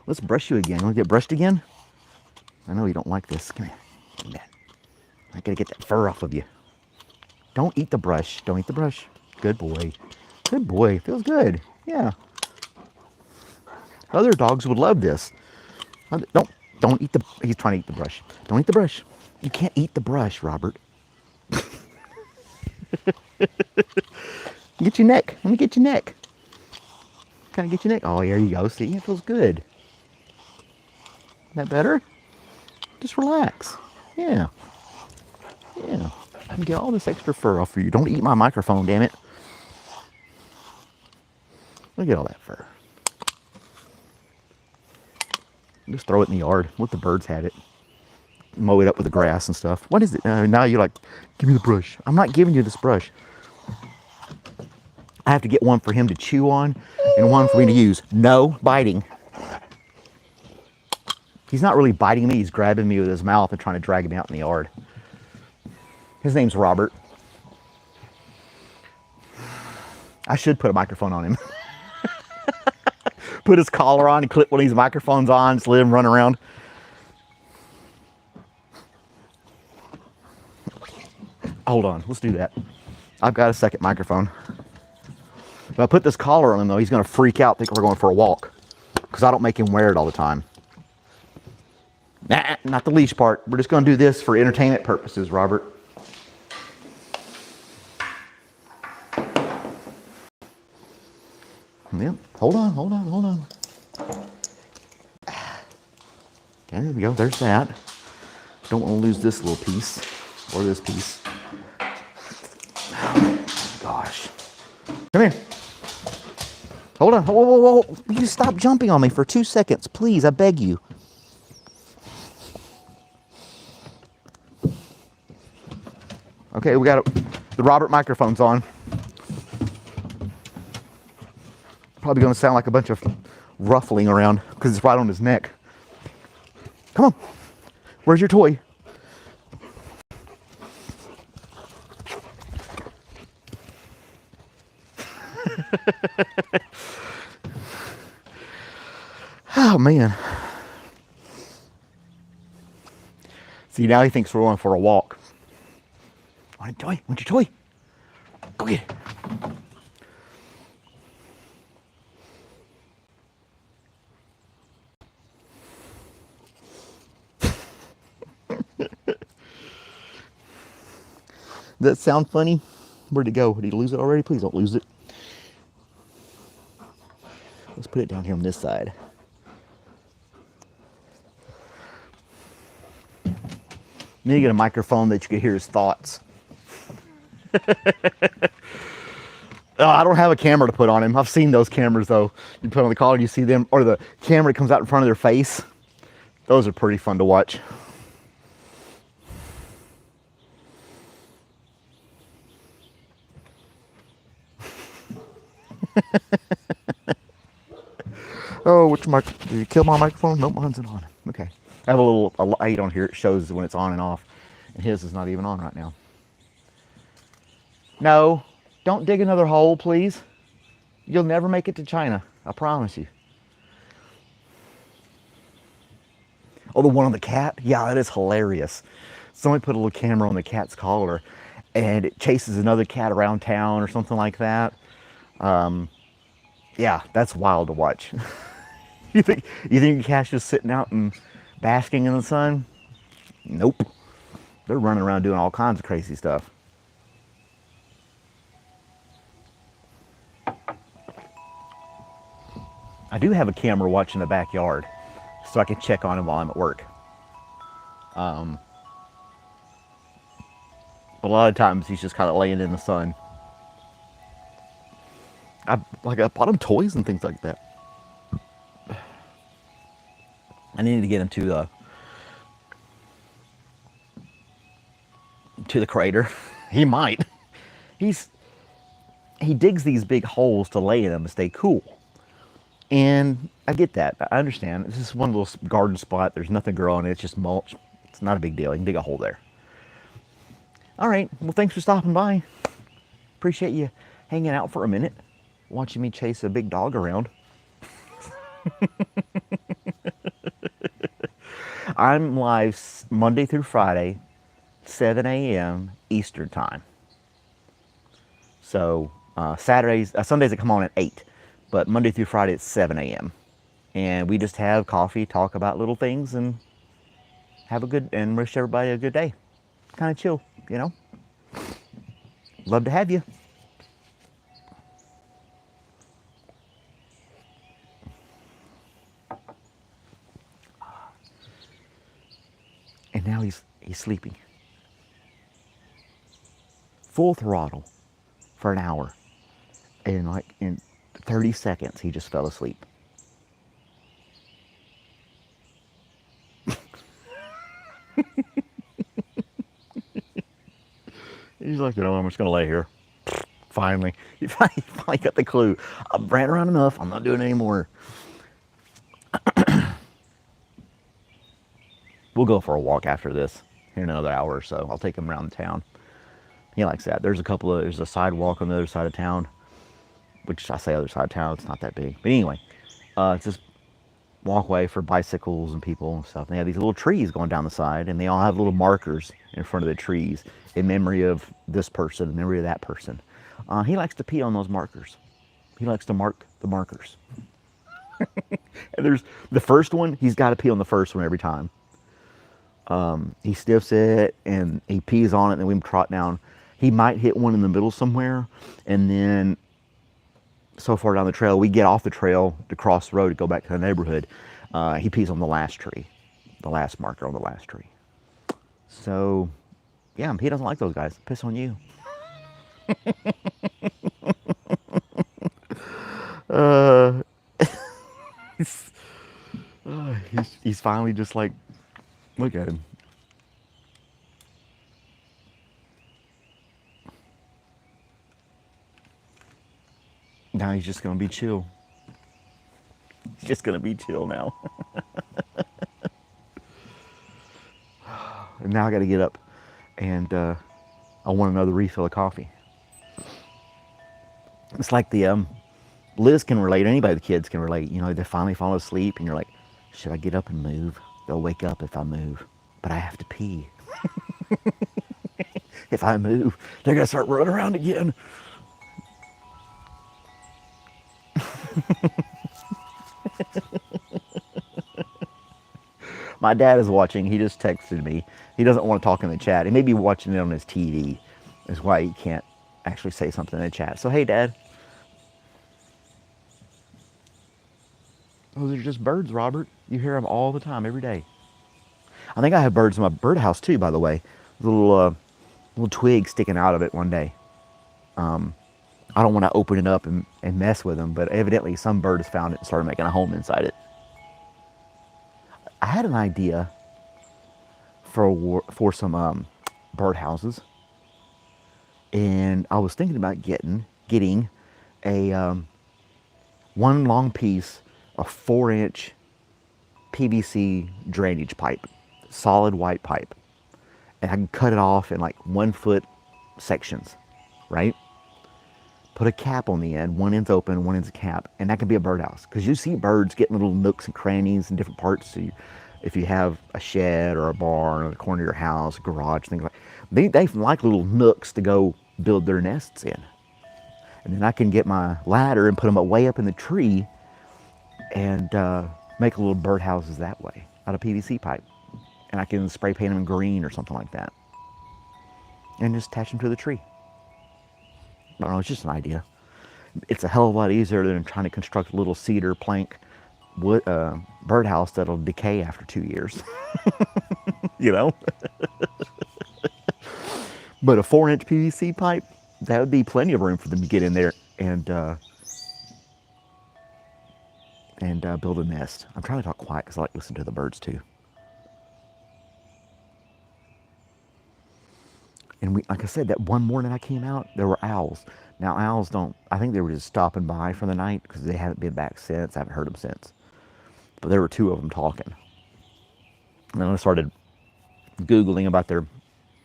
Let's brush you again. You want to get brushed again? I know you don't like this. Come here. I gotta get that fur off of you. Don't eat the brush. Don't eat the brush. Good boy. Good boy. Feels good. Yeah. Other dogs would love this. Don't eat the. He's trying to eat the brush. Don't eat the brush. You can't eat the brush, Robert. Get your neck. Let me get your neck. Kind of get your neck. Oh, there you go. See, it feels good. That better? Just relax. Yeah. Yeah. I can get all this extra fur off of you. Don't eat my microphone, damn it. Look at all that fur. Just throw it in the yard. Let the birds have it. Mow it up with the grass and stuff. What is it? Now you're like, give me the brush. I'm not giving you this brush. I have to get one for him to chew on and one for me to use. No biting. He's not really biting me. He's grabbing me with his mouth and trying to drag me out in the yard. His name's Robert. I should put a microphone on him. Put his collar on and clip one of these microphones on. Just let him run around. Hold on. Let's do that. I've got a second microphone. If I put this collar on him, though, he's going to freak out, think we're going for a walk. Because I don't make him wear it all the time. Nah, not the leash part. We're just going to do this for entertainment purposes, Robert. Yeah, hold on. Okay, there we go. There's that. Don't want to lose this little piece. Or this piece. Oh, gosh. Come here. Hold on. Whoa. You stop jumping on me for 2 seconds. Please, I beg you. Okay, we got the Robert microphone's on. Probably going to sound like a bunch of ruffling around because it's right on his neck. Come on. Where's your toy? Oh, man. See, now he thinks we're going for a walk. Want a toy? Want your toy? Go get it. Does that sound funny? Where'd it go? Did he lose it already? Please don't lose it. Let's put it down here on this side. Need to get a microphone that you can hear his thoughts. Oh, I don't have a camera to put on him. I've seen those cameras though. You put on the collar and you see them, or the camera that comes out in front of their face. Those are pretty fun to watch. Oh, which mic? Did you kill my microphone? Nope, mine's on. Okay. I have a light on here. It shows when it's on and off. And his is not even on right now. No, don't dig another hole, please. You'll never make it to China. I promise you. Oh, the one on the cat? Yeah, that is hilarious. Somebody put a little camera on the cat's collar and it chases another cat around town or something like that. Yeah, that's wild to watch. You think the cat's just sitting out and basking in the sun? Nope. They're running around doing all kinds of crazy stuff. I do have a camera watching the backyard, so I can check on him while I'm at work. But a lot of times he's just kind of laying in the sun. I bought him toys and things like that. I need to get him to the crater. He might. He digs these big holes to lay in them to stay cool. And I get that. I understand. This is one little garden spot. There's nothing growing. It's just mulch. It's not a big deal. You can dig a hole there. All right. Well, thanks for stopping by. Appreciate you hanging out for a minute, watching me chase a big dog around. I'm live Monday through Friday, 7 a.m. Eastern time. So Sundays I come on at 8, but Monday through Friday it's 7 a.m. And we just have coffee, talk about little things, and and wish everybody a good day. Kind of chill, you know. Love to have you. And now he's sleeping. Full throttle for an hour. And like in 30 seconds, he just fell asleep. He's like, I'm just going to lay here. Finally. He finally got the clue. I've ran around enough. I'm not doing it anymore. We'll go for a walk after this here in another hour or so. I'll take him around the town. He likes that. There's a sidewalk on the other side of town, which I say other side of town, it's not that big. But anyway, it's this walkway for bicycles and people and stuff. They have these little trees going down the side, and they all have little markers in front of the trees in memory of this person, in memory of that person. He likes to pee on those markers. He likes to mark the markers. And there's the first one, he's got to pee on the first one every time. He stiffs it and he pees on it, and then we trot down. He might hit one in the middle somewhere, and then so far down the trail, we get off the trail to cross the road to go back to the neighborhood. He pees on the last tree, the last marker on the last tree. So, yeah, he doesn't like those guys. Piss on you. He's finally just like, look at him. Now he's just gonna be chill. He's just gonna be chill now. And now I gotta get up and I want another refill of coffee. It's like Liz can relate, anybody, the kids can relate. You know, they finally fall asleep and you're like, should I get up and move? They'll wake up if I move, but I have to pee. If I move, they're gonna start running around again. My dad is watching. He just texted me. He doesn't want to talk in the chat. He may be watching it on his TV. That's why he can't actually say something in the chat. So, hey, Dad. Those are just birds, Robert. You hear them all the time, every day. I think I have birds in my birdhouse too, by the way. Little twig sticking out of it one day. I don't want to open it up and mess with them, but evidently some bird has found it and started making a home inside it. I had an idea for some bird houses, and I was thinking about getting a one long piece of 4-inch PVC drainage pipe, solid white pipe, and I can cut it off in like 1-foot sections, right? Put a cap on the end, one end's open, one end's a cap, and that can be a birdhouse. Because you see birds getting little nooks and crannies in different parts. So if you have a shed or a barn or the corner of your house, a garage, things like that, they like little nooks to go build their nests in. And then I can get my ladder and put them way up in the tree and make little birdhouses that way out of PVC pipe. And I can spray paint them green or something like that. And just attach them to the tree. I don't know, it's just an idea. It's a hell of a lot easier than trying to construct a little cedar plank wood, birdhouse that'll decay after 2 years. You know? But a 4-inch PVC pipe, that would be plenty of room for them to get in there and build a nest. I'm trying to talk quiet because I like to listen to the birds too. And like I said, that one morning I came out, there were owls. Now owls I think they were just stopping by for the night because they haven't been back since. I haven't heard them since. But there were 2 of them talking. And then I started Googling about their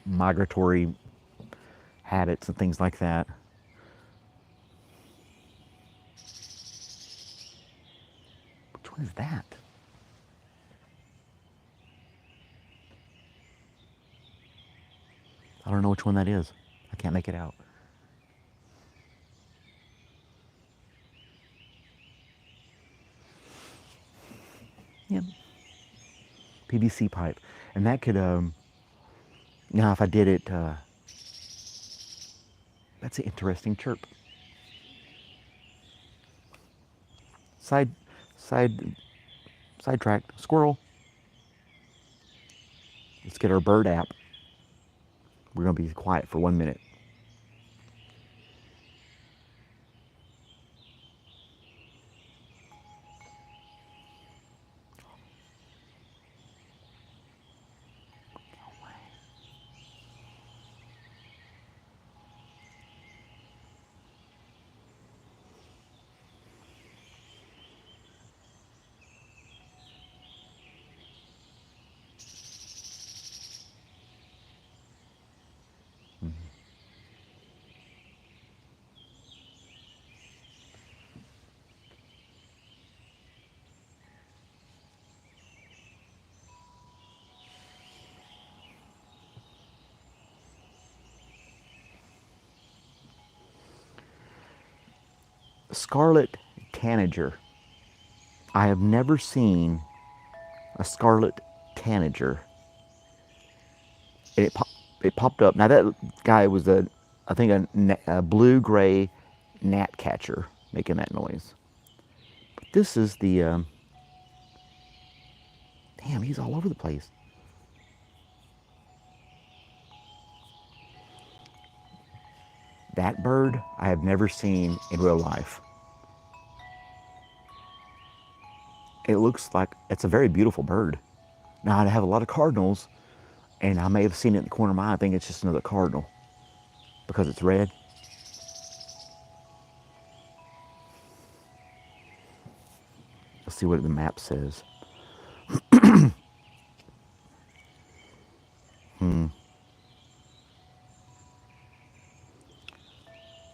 migratory habits and things like that. Which one is that? I don't know which one that is. I can't make it out. Yep. PVC pipe. And that could, now if I did it, that's an interesting chirp. Sidetracked. Squirrel. Let's get our bird app. We're going to be quiet for 1 minute. Scarlet tanager. I have never seen a scarlet tanager. It popped up. Now that guy was I think a blue-gray gnat catcher making that noise. But this is the, damn, he's all over the place. That bird I have never seen in real life. It looks like it's a very beautiful bird. Now I have a lot of cardinals, and I may have seen it in the corner of my eye. I think it's just another cardinal because it's red. Let's see what the map says.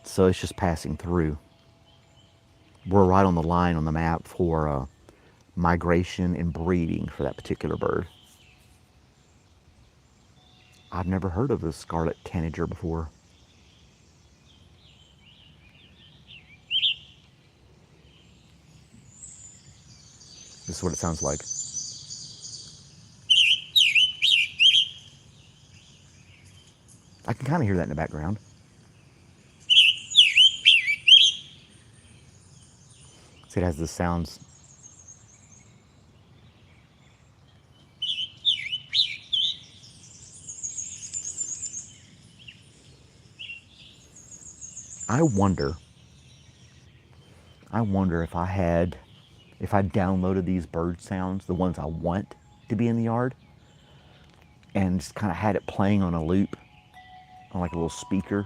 So it's just passing through. We're right on the line on the map for migration and breeding for that particular bird. I've never heard of the scarlet tanager before. This is what it sounds like. I can kind of hear that in the background. See, it has the sounds. I wonder if I downloaded these bird sounds, the ones I want to be in the yard, and just kind of had it playing on a loop, on like a little speaker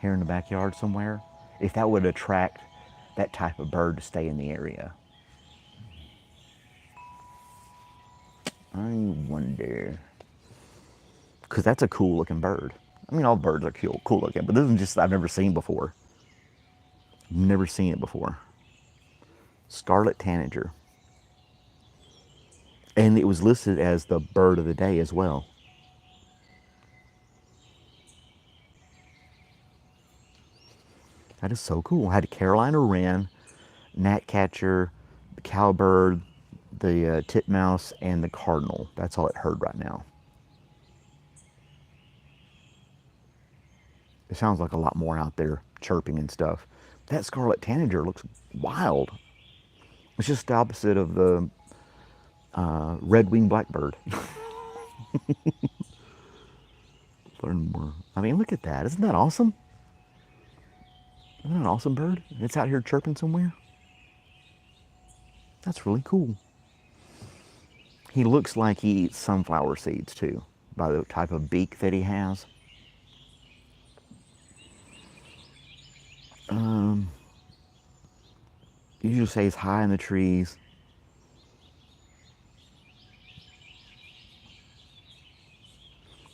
here in the backyard somewhere, if that would attract that type of bird to stay in the area. I wonder. Because that's a cool looking bird. I mean, all birds are cool looking, but this is just I've never seen before. Never seen it before. Scarlet tanager. And it was listed as the bird of the day as well. That is so cool. I had a Carolina wren, gnatcatcher, the cowbird, the titmouse, and the cardinal. That's all it heard right now. It sounds like a lot more out there chirping and stuff. That scarlet tanager looks wild. It's just the opposite of the red-winged blackbird. Learn more. I mean, look at that. Isn't that awesome? Isn't that an awesome bird? It's out here chirping somewhere. That's really cool. He looks like he eats sunflower seeds too, by the type of beak that he has. Usually stays high in the trees.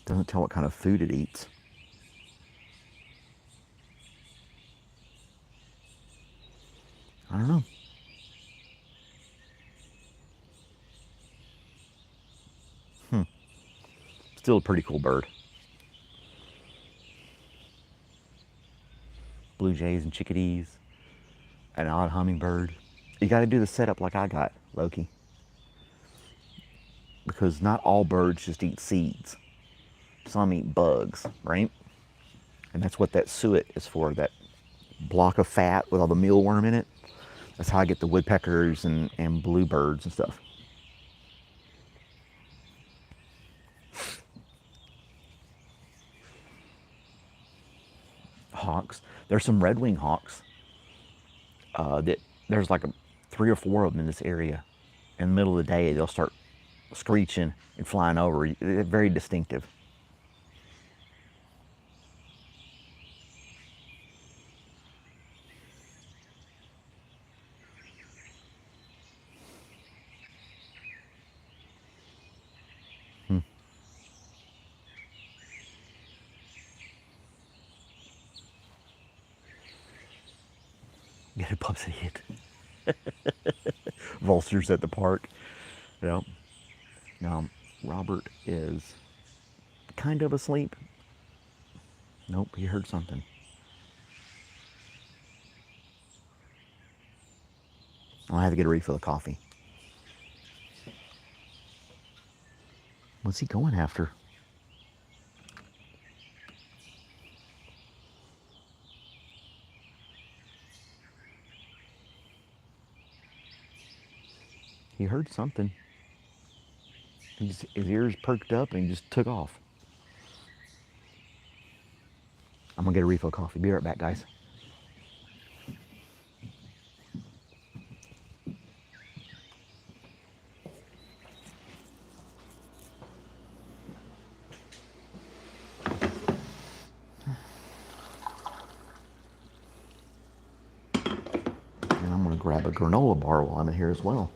Doesn't tell what kind of food it eats. I don't know. Still a pretty cool bird. Blue jays and chickadees. An odd hummingbird. You got to do the setup like I got, Loki. Because not all birds just eat seeds. Some eat bugs, right? And that's what that suet is for, that block of fat with all the mealworm in it. That's how I get the woodpeckers and bluebirds and stuff. Hawks. There's some red-winged hawks that there's like 3 or 4 of them in this area. In the middle of the day, they'll start screeching and flying over. They're very distinctive. Get a pups hit. Vultures at the park. Yep. Now, Robert is kind of asleep. Nope, he heard something. I'll have to get a refill of coffee. What's he going after? He heard something. His ears perked up and he just took off. I'm gonna get a refill of coffee. Be right back, guys. And I'm gonna grab a granola bar while I'm in here as well.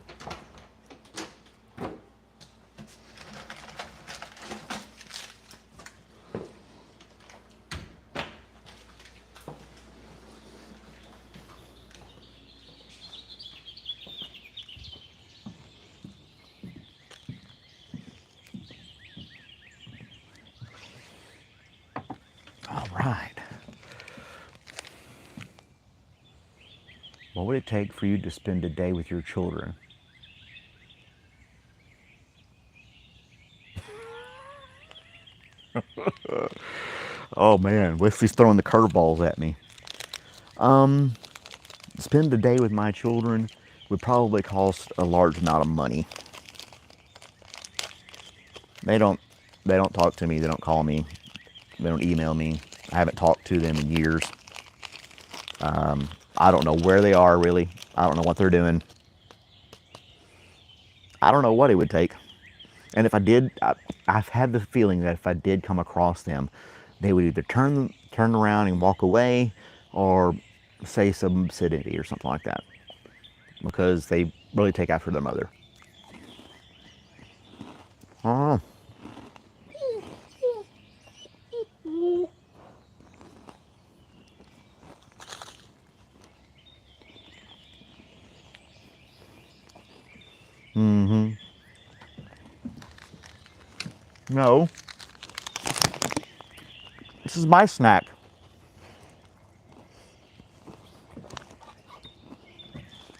What would it take for you to spend a day with your children? Oh man, Wesley's throwing the curveballs at me. Spend a day with my children would probably cost a large amount of money. They don't they don't talk to me, they don't call me, they don't email me. I haven't talked to them in years. I don't know where they are really. I don't know what they're doing. I don't know what it would take. And if I did, I've had the feeling that if I did come across them, they would either turn around and walk away, or say some obscenity or something like that, because they really take after their mother. Oh, no, this is my snack.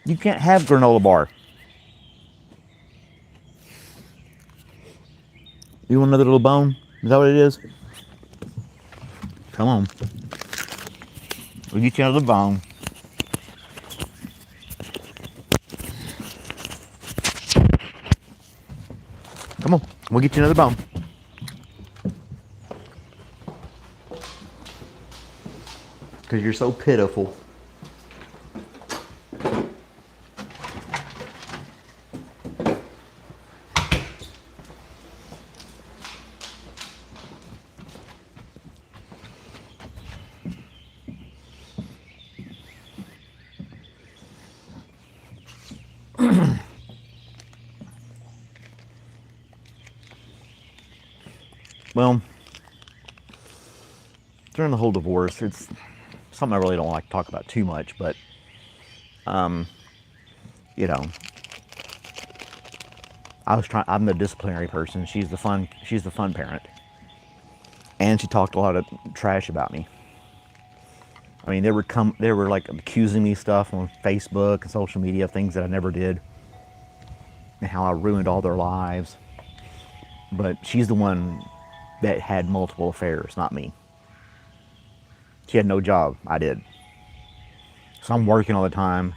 You can't have granola bar. You want another little bone? Is that what it is? Come on. We'll get you another bone. Come on. We'll get you another bone. Because you're so pitiful. Well, during the whole divorce, it's something I really don't like to talk about too much, but, you know, I'm the disciplinary person. She's the fun parent. And she talked a lot of trash about me. I mean, they were like accusing me stuff on Facebook and social media, things that I never did, and how I ruined all their lives. But she's the one that had multiple affairs, not me. She had no job. I did. So I'm working all the time,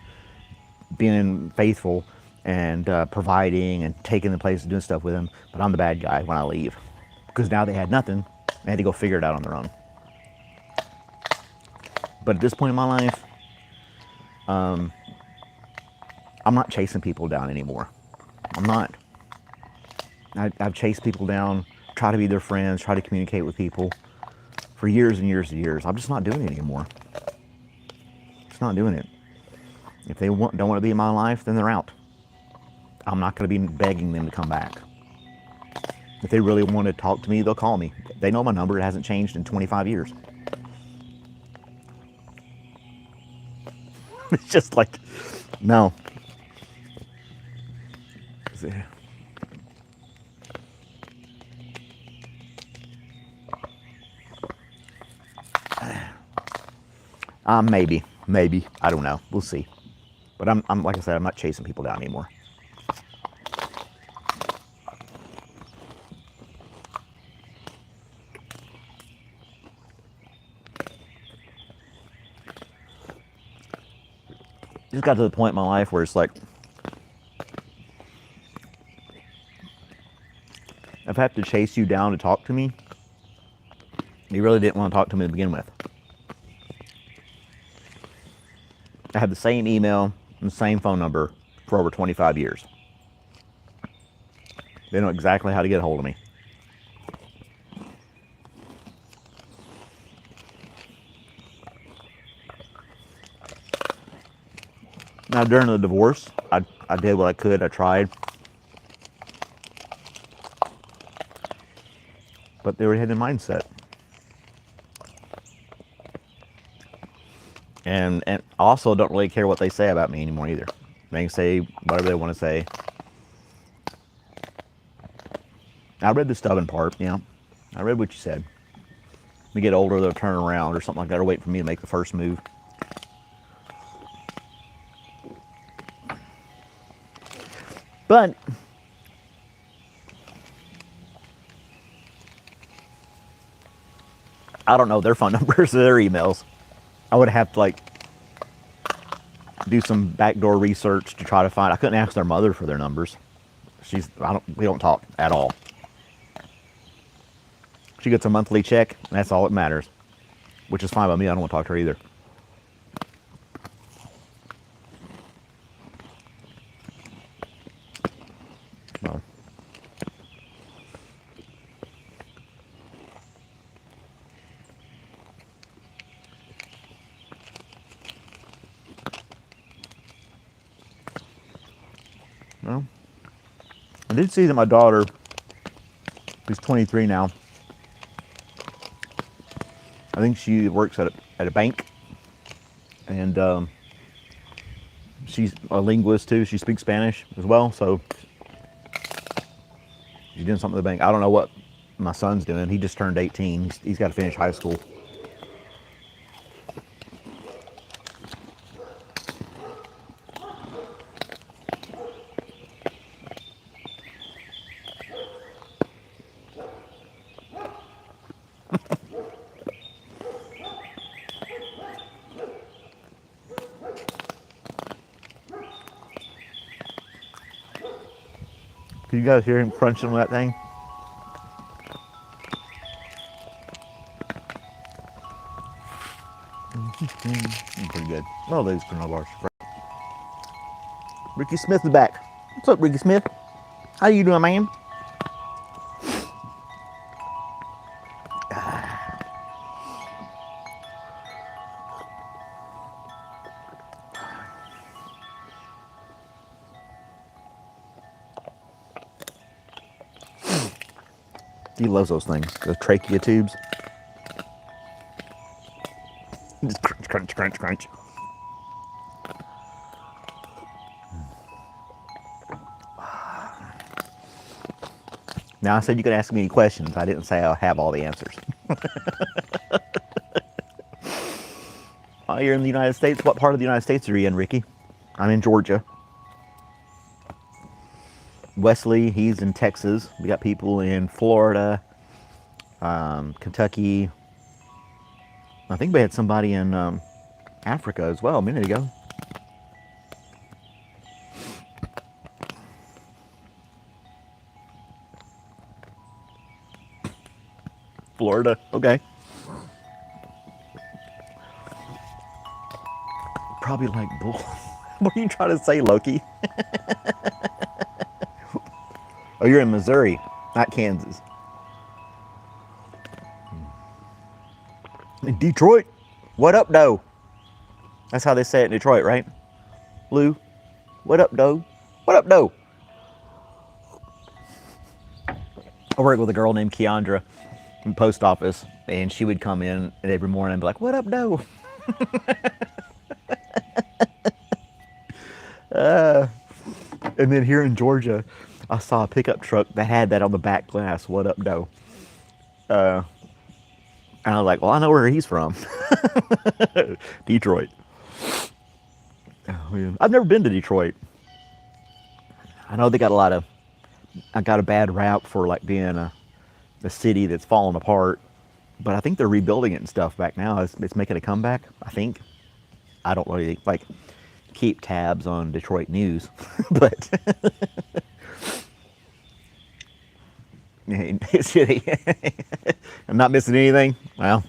being faithful and providing and taking the place and doing stuff with them. But I'm the bad guy when I leave, because now they had nothing. They had to go figure it out on their own. But at this point in my life, I'm not chasing people down anymore. I'm not. I've chased people down, try to be their friends, try to communicate with people for years and years and years. I'm just not doing it anymore. Just not doing it. If they don't want to be in my life, then they're out. I'm not going to be begging them to come back. If they really want to talk to me, they'll call me. They know my number. It hasn't changed in 25 years. It's just like, no. Maybe. I don't know. We'll see. But I'm like I said, I'm not chasing people down anymore. Just got to the point in my life where it's like, if I have to chase you down to talk to me, you really didn't want to talk to me to begin with. I had the same email and the same phone number for over 25 years. They know exactly how to get a hold of me. Now, during the divorce, I did what I could. I tried. But they were had a mindset. And also don't really care what they say about me anymore either. They can say whatever they want to say. I read the stubborn part, you know. I read what you said. When we get older, they'll turn around or something like that, or wait for me to make the first move. But I don't know their phone numbers or their emails. I would have to like do some backdoor research to try to find. I couldn't ask their mother for their numbers. We don't talk at all. She gets a monthly check, and that's all that matters, which is fine by me. I don't want to talk to her either. No. No. I did see that my daughter, who's 23 now, I think she works at a bank, and she's a linguist too. She speaks Spanish as well, so she's doing something at the bank. I don't know what my son's doing. He just turned 18. He's got to finish high school. Can you guys hear him crunching on that thing? Pretty good. Oh, those granola bars. Ricky Smith is back. What's up, Ricky Smith? How you doing, man? He loves those things, those trachea tubes. Just crunch, crunch, crunch, crunch. Now, I said you could ask me any questions. I didn't say I'll have all the answers. Oh, you're in the United States. What part of the United States are you in, Ricky? I'm in Georgia. Wesley, he's in Texas. We got people in Florida, Kentucky. I think we had somebody in Africa as well a minute ago. Florida, okay. Probably like bull. What are you trying to say, Loki? Oh, you're in Missouri, not Kansas. In Detroit? What up, though? That's how they say it in Detroit, right? Lou, what up, though? What up, though? I worked with a girl named Keandra in the post office, and she would come in every morning and be like, what up, though? And then here in Georgia, I saw a pickup truck that had that on the back glass. What up, though? And I was like, well, I know where he's from. Detroit. Oh, yeah. I've never been to Detroit. I know they got I got a bad rap for like being a city that's falling apart, but I think they're rebuilding it and stuff back now. It's making a comeback, I think. I don't really like keep tabs on Detroit news, but I'm not missing anything. Well,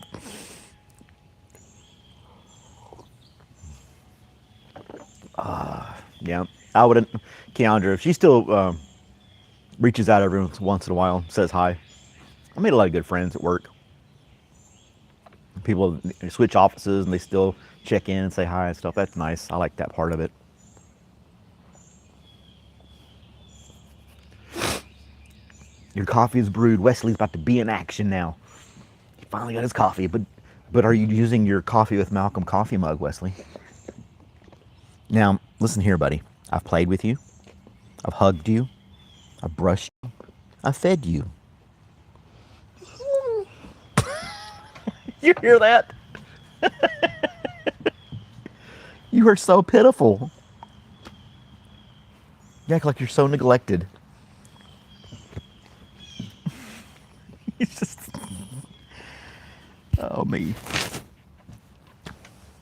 yeah, I wouldn't. Keandra, if she still reaches out every once in a while, says hi. I made a lot of good friends at work. People switch offices and they still check in and say hi and stuff. That's nice. I like that part of it. Your coffee is brewed. Wesley's about to be in action now. He finally got his coffee, but are you using your coffee with Malcolm coffee mug, Wesley? Now, listen here, buddy. I've played with you. I've hugged you. I've brushed you. I've fed you. You hear that? You are so pitiful. You act like you're so neglected. It's just, oh me.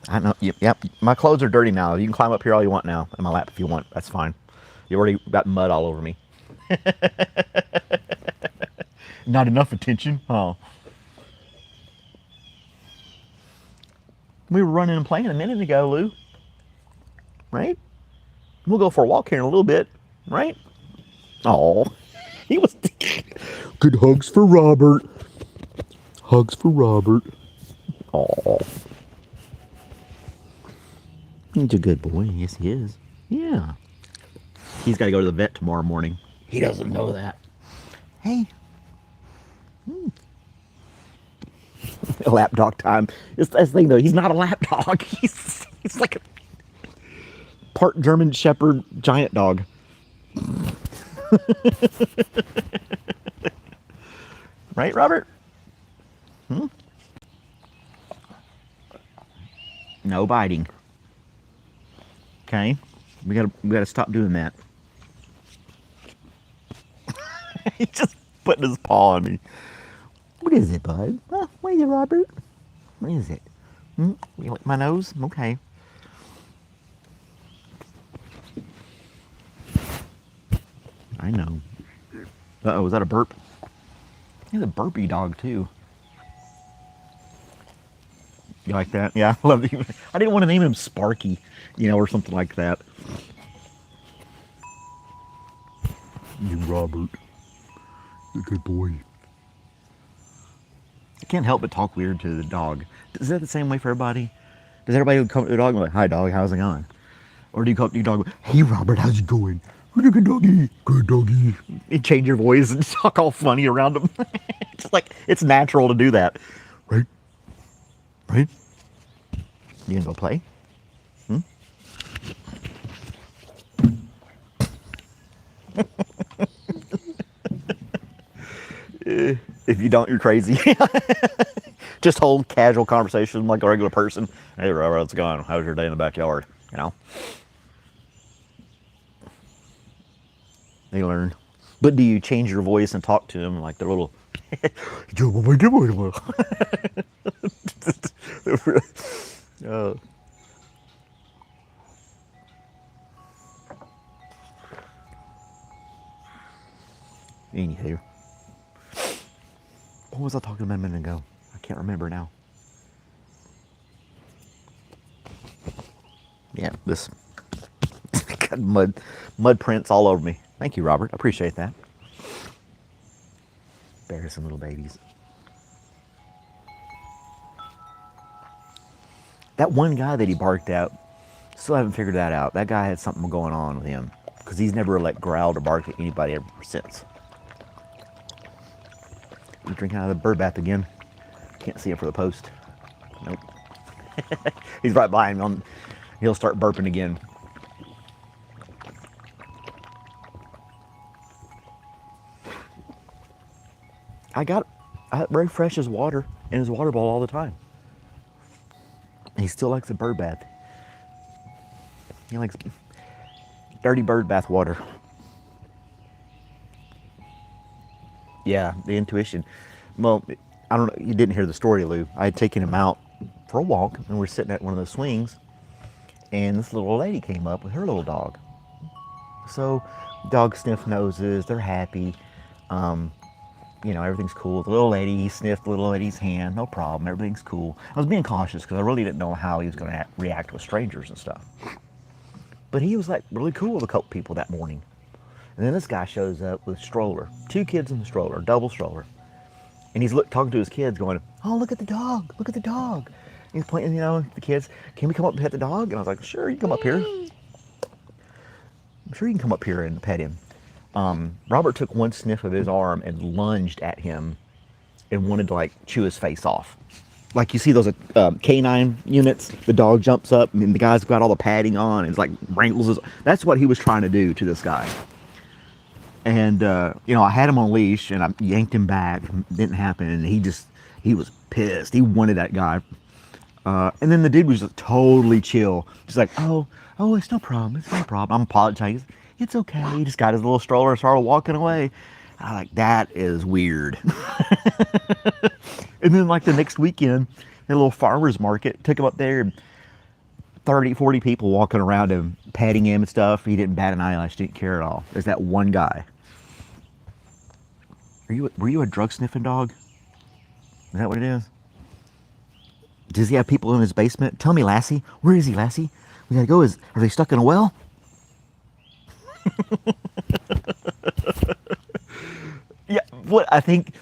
I know. Yep. My clothes are dirty now. You can climb up here all you want now in my lap if you want. That's fine. You already got mud all over me. Not enough attention. Oh. We were running and playing a minute ago, Lou. Right? We'll go for a walk here in a little bit. Right? Oh. He was. Good hugs for Robert. Hugs for Robert. Oh. He's a good boy. Yes, he is. Yeah. He's got to go to the vet tomorrow morning. He doesn't know that. Hey. Lap dog time. That's the thing, though. He's not a lap dog. He's like a part German Shepherd giant dog. Right, Robert? No biting. Okay, we gotta stop doing that. He's just putting his paw on me. What is it, bud? What is it, Robert? What is it? You like my nose? Okay. I know. Uh-oh, was that a burp? He's a burpy dog, too. You like that? Yeah, I love it. I didn't want to name him Sparky, or something like that. You, Robert. You're a good boy. I can't help but talk weird to the dog. Is that the same way for everybody? Does everybody come to the dog and be like, hi, dog, how's it going? Or do you come to your dog and go, hey, Robert, how's it going? Good doggy. Good doggy. You change your voice and talk all funny around him. It's like, it's natural to do that. Right? Right? You gonna go play? If you don't, you're crazy. Just hold casual conversation like a regular person. Hey, Robert, how's it going? How's your day in the backyard? They learn. But do you change your voice and talk to them like they're little? Anywho. What was I talking about a minute ago? I can't remember now. Yeah, this got mud prints all over me. Thank you, Robert. I appreciate that. Embarrassing little babies. That one guy that he barked at, still haven't figured that out. That guy had something going on with him because he's never growled or barked at anybody ever since. He's drinking out of the bird bath again. Can't see him for the post. Nope. He's right by him. He'll start burping again. I refresh his water in his water bowl all the time. He still likes the bird bath. He likes dirty bird bath water. Yeah, the intuition. Well, I don't know. You didn't hear the story, Lou. I had taken him out for a walk, and we're sitting at one of those swings, and this little lady came up with her little dog. So, dogs sniff noses. They're happy. Everything's cool. The little lady, he sniffed the little lady's hand. No problem. Everything's cool. I was being cautious because I really didn't know how he was going to react with strangers and stuff. But he was really cool with a couple people that morning. And then this guy shows up with a stroller. 2 kids in the stroller, double stroller. And he's talking to his kids going, oh, look at the dog. Look at the dog. And he's pointing, the kids, can we come up and pet the dog? And I was like, sure, you can come up here. I'm sure you can come up here and pet him. Robert took one sniff of his arm and lunged at him and wanted to chew his face off. Like you see those canine units, the dog jumps up and the guy's got all the padding on and wrangles his. That's what he was trying to do to this guy. And I had him on a leash and I yanked him back. It didn't happen, and he was pissed. He wanted that guy. And then the dude was just totally chill. Just oh, it's no problem. It's no problem. I'm apologizing. It's okay. He just got his little stroller and started walking away. I'm like, that is weird. And then like the next weekend, the little farmer's market, took him up there, 30, 40 people walking around him, patting him and stuff. He didn't bat an eyelash, didn't care at all. There's that one guy. Were you a drug sniffing dog? Is that what it is? Does he have people in his basement? Tell me, Lassie. Where is he, Lassie? We gotta go. Are they stuck in a well? Yeah, what I think,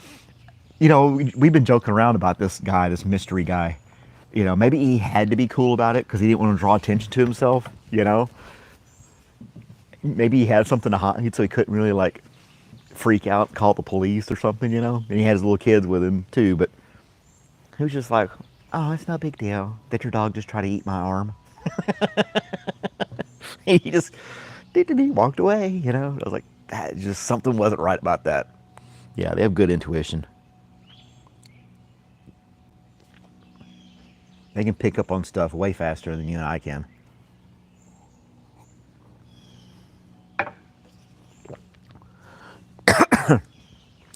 we've been joking around about this guy, this mystery guy. Maybe he had to be cool about it because he didn't want to draw attention to himself, Maybe he had something to hide, so he couldn't really, like, freak out, call the police or something, And he had his little kids with him, too, but he was just like, oh, it's no big deal that your dog just tried to eat my arm. He just he walked away, I was like, that just something wasn't right about that. Yeah, they have good intuition. They can pick up on stuff way faster than you and I can.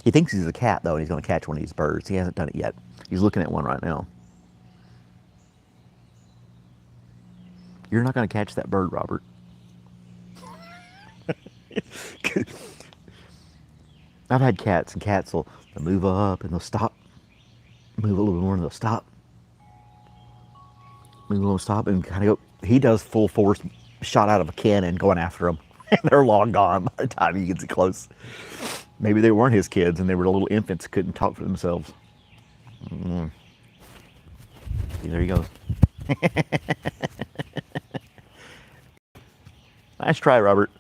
He thinks he's a cat, though, and he's going to catch one of these birds. He hasn't done it yet. He's looking at one right now. You're not going to catch that bird, Robert. I've had cats, and cats will move up, and they'll stop. Move a little more, and they'll stop. Move a little, stop, and kind of go. He does full force shot out of a cannon going after them. And they're long gone by the time he gets close. Maybe they weren't his kids, and they were little infants who couldn't talk for themselves. See, there he goes. Nice try, Robert.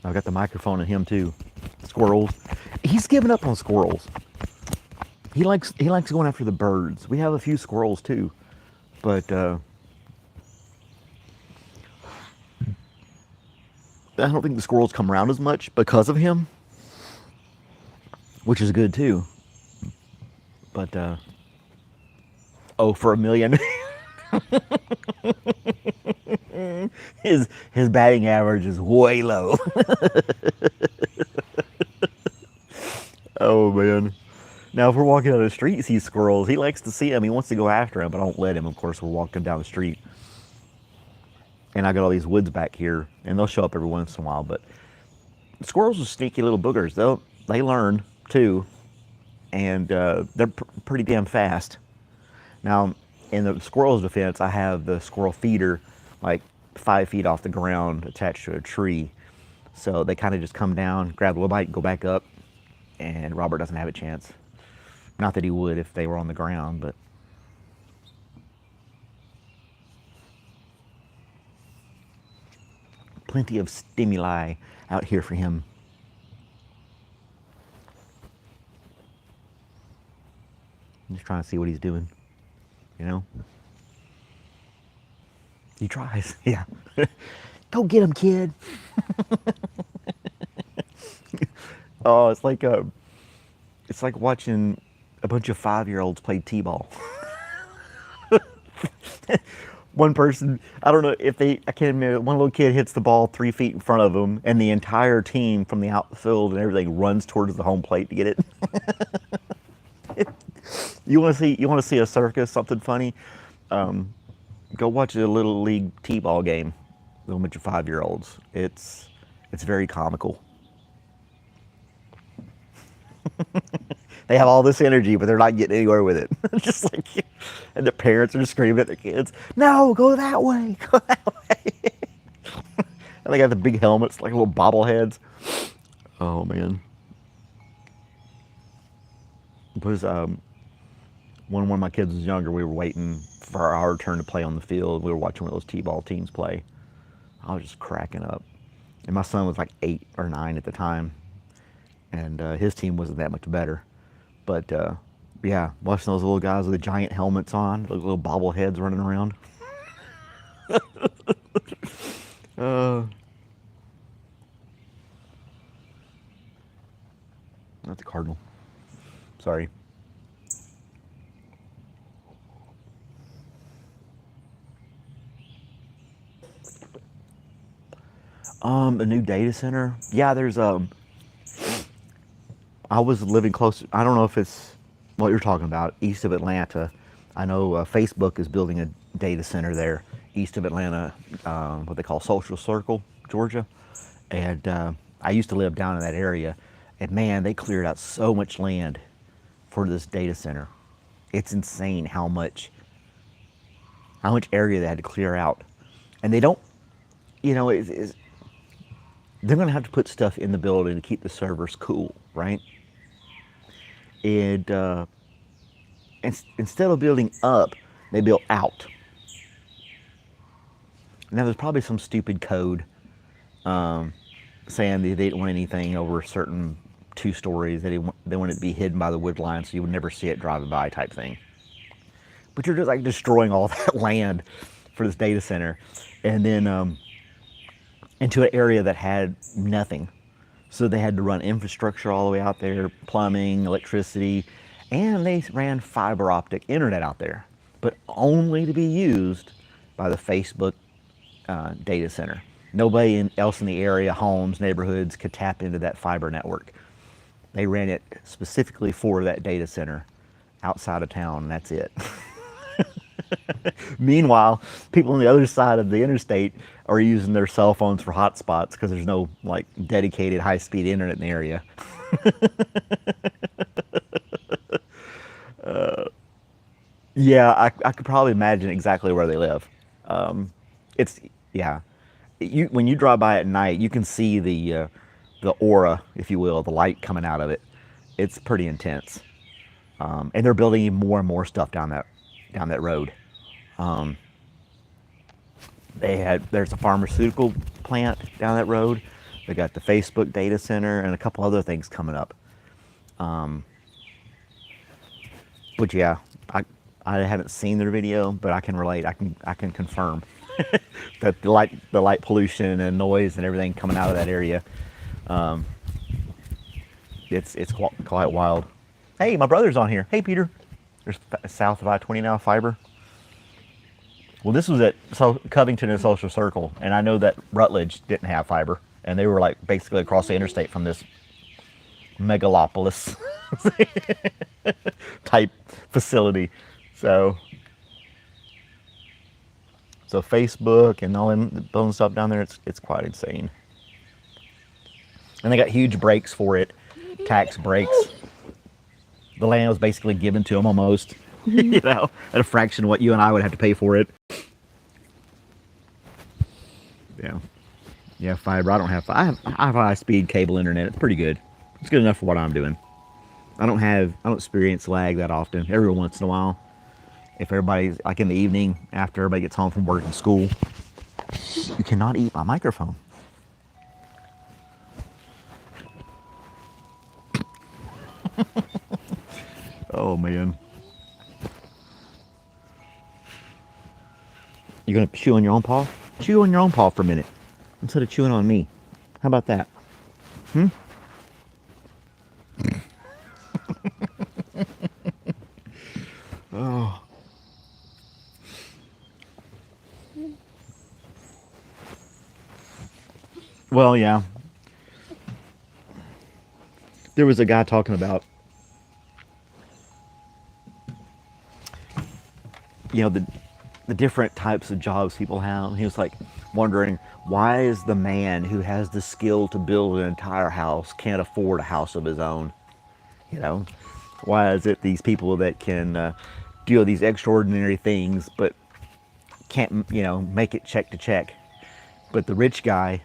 I've got the microphone in him too. Squirrels. He's given up on squirrels. He likes going after the birds. We have a few squirrels too, but I don't think the squirrels come around as much because of him, which is good too. But for a million. His batting average is way low. Oh man. Now if we're walking down the street, see squirrels, he likes to see them. He wants to go after them, but I don't let him. Of course, we're walking down the street. And I got all these woods back here, and they'll show up every once in a while, but squirrels are sneaky little boogers. They learn too, and they're pretty damn fast. Now, in the squirrel's defense, I have the squirrel feeder like 5 feet off the ground attached to a tree. So they kind of just come down, grab a little bite, go back up, and Robert doesn't have a chance. Not that he would if they were on the ground, but plenty of stimuli out here for him. I'm just trying to see what he's doing, He tries, yeah. Go get him, kid. Oh, it's like watching a bunch of 5-year-olds play t-ball. One person, I don't know if I can't remember, one little kid hits the ball 3 feet in front of him, and the entire team from the outfield and everything runs towards the home plate to get it. You want to see a circus, something funny? Go watch a little league t-ball game with a bunch of 5-year-olds. It's very comical. They have all this energy, but they're not getting anywhere with it. Just like, and the parents are screaming at their kids, "No, go that way, go that way." And they got the big helmets, like little bobbleheads. Oh man. It was when one of my kids was younger, we were waiting for our turn to play on the field. We were watching one of those t-ball teams play. I was just cracking up. And my son was like 8 or 9 at the time. And his team wasn't that much better. But yeah, watching those little guys with the giant helmets on, those little bobbleheads running around. Not the cardinal. Sorry. A new data center. Yeah, there's I was living close. I don't know if it's what you're talking about, east of Atlanta. I know Facebook is building a data center there, east of Atlanta, what they call Social Circle, Georgia. And I used to live down in that area, and man, they cleared out so much land for this data center. It's insane how much area they had to clear out, and they don't, you know, they're going to have to put stuff in the building to keep the servers cool, right? And instead of building up, they built out. Now there's probably some stupid code saying they didn't want anything over a certain 2 stories. They want it to be hidden by the wood line, so you would never see it driving by, type thing. But you're just like destroying all that land for this data center, and then into an area that had nothing. So they had to run infrastructure all the way out there, plumbing, electricity, and they ran fiber optic internet out there, but only to be used by the Facebook data center. Nobody else in the area, homes, neighborhoods, could tap into that fiber network. They ran it specifically for that data center outside of town, and that's it. Meanwhile, people on the other side of the interstate are using their cell phones for hotspots because there's no like dedicated high-speed internet in the area. Yeah, I could probably imagine exactly where they live. It's, yeah. When you drive by at night, you can see the aura, if you will, the light coming out of it. It's pretty intense. And they're building more and more stuff down that road. There's a pharmaceutical plant down that road. They got the Facebook data center and a couple other things coming up. But yeah, I haven't seen their video, but I can relate. I can confirm that the light pollution and noise and everything coming out of that area, it's quite wild. Hey, my brother's on here. Hey, Peter. There's south of I-20 now, fiber. Well, this was at Covington and Social Circle, and I know that Rutledge didn't have fiber, and they were like basically across the interstate from this megalopolis type facility. So Facebook and all them building stuff down there, it's quite insane. And they got huge breaks for it, tax breaks. The land was basically given to them almost, you know, at a fraction of what you and I would have to pay for it. Yeah, fiber. I don't have. I have high-speed cable internet. It's pretty good. It's good enough for what I'm doing. I don't experience lag that often. Every once in a while, if everybody's like in the evening after everybody gets home from work and school. You cannot eat my microphone. Oh man. You're gonna chew on your own paw? Chew on your own paw for a minute instead of chewing on me. How about that? Oh. Well, yeah. There was a guy talking about, you know, the different types of jobs people have. He was like wondering, why is the man who has the skill to build an entire house can't afford a house of his own? You know, why is it these people that can do these extraordinary things but can't, you know, make it check to check, but the rich guy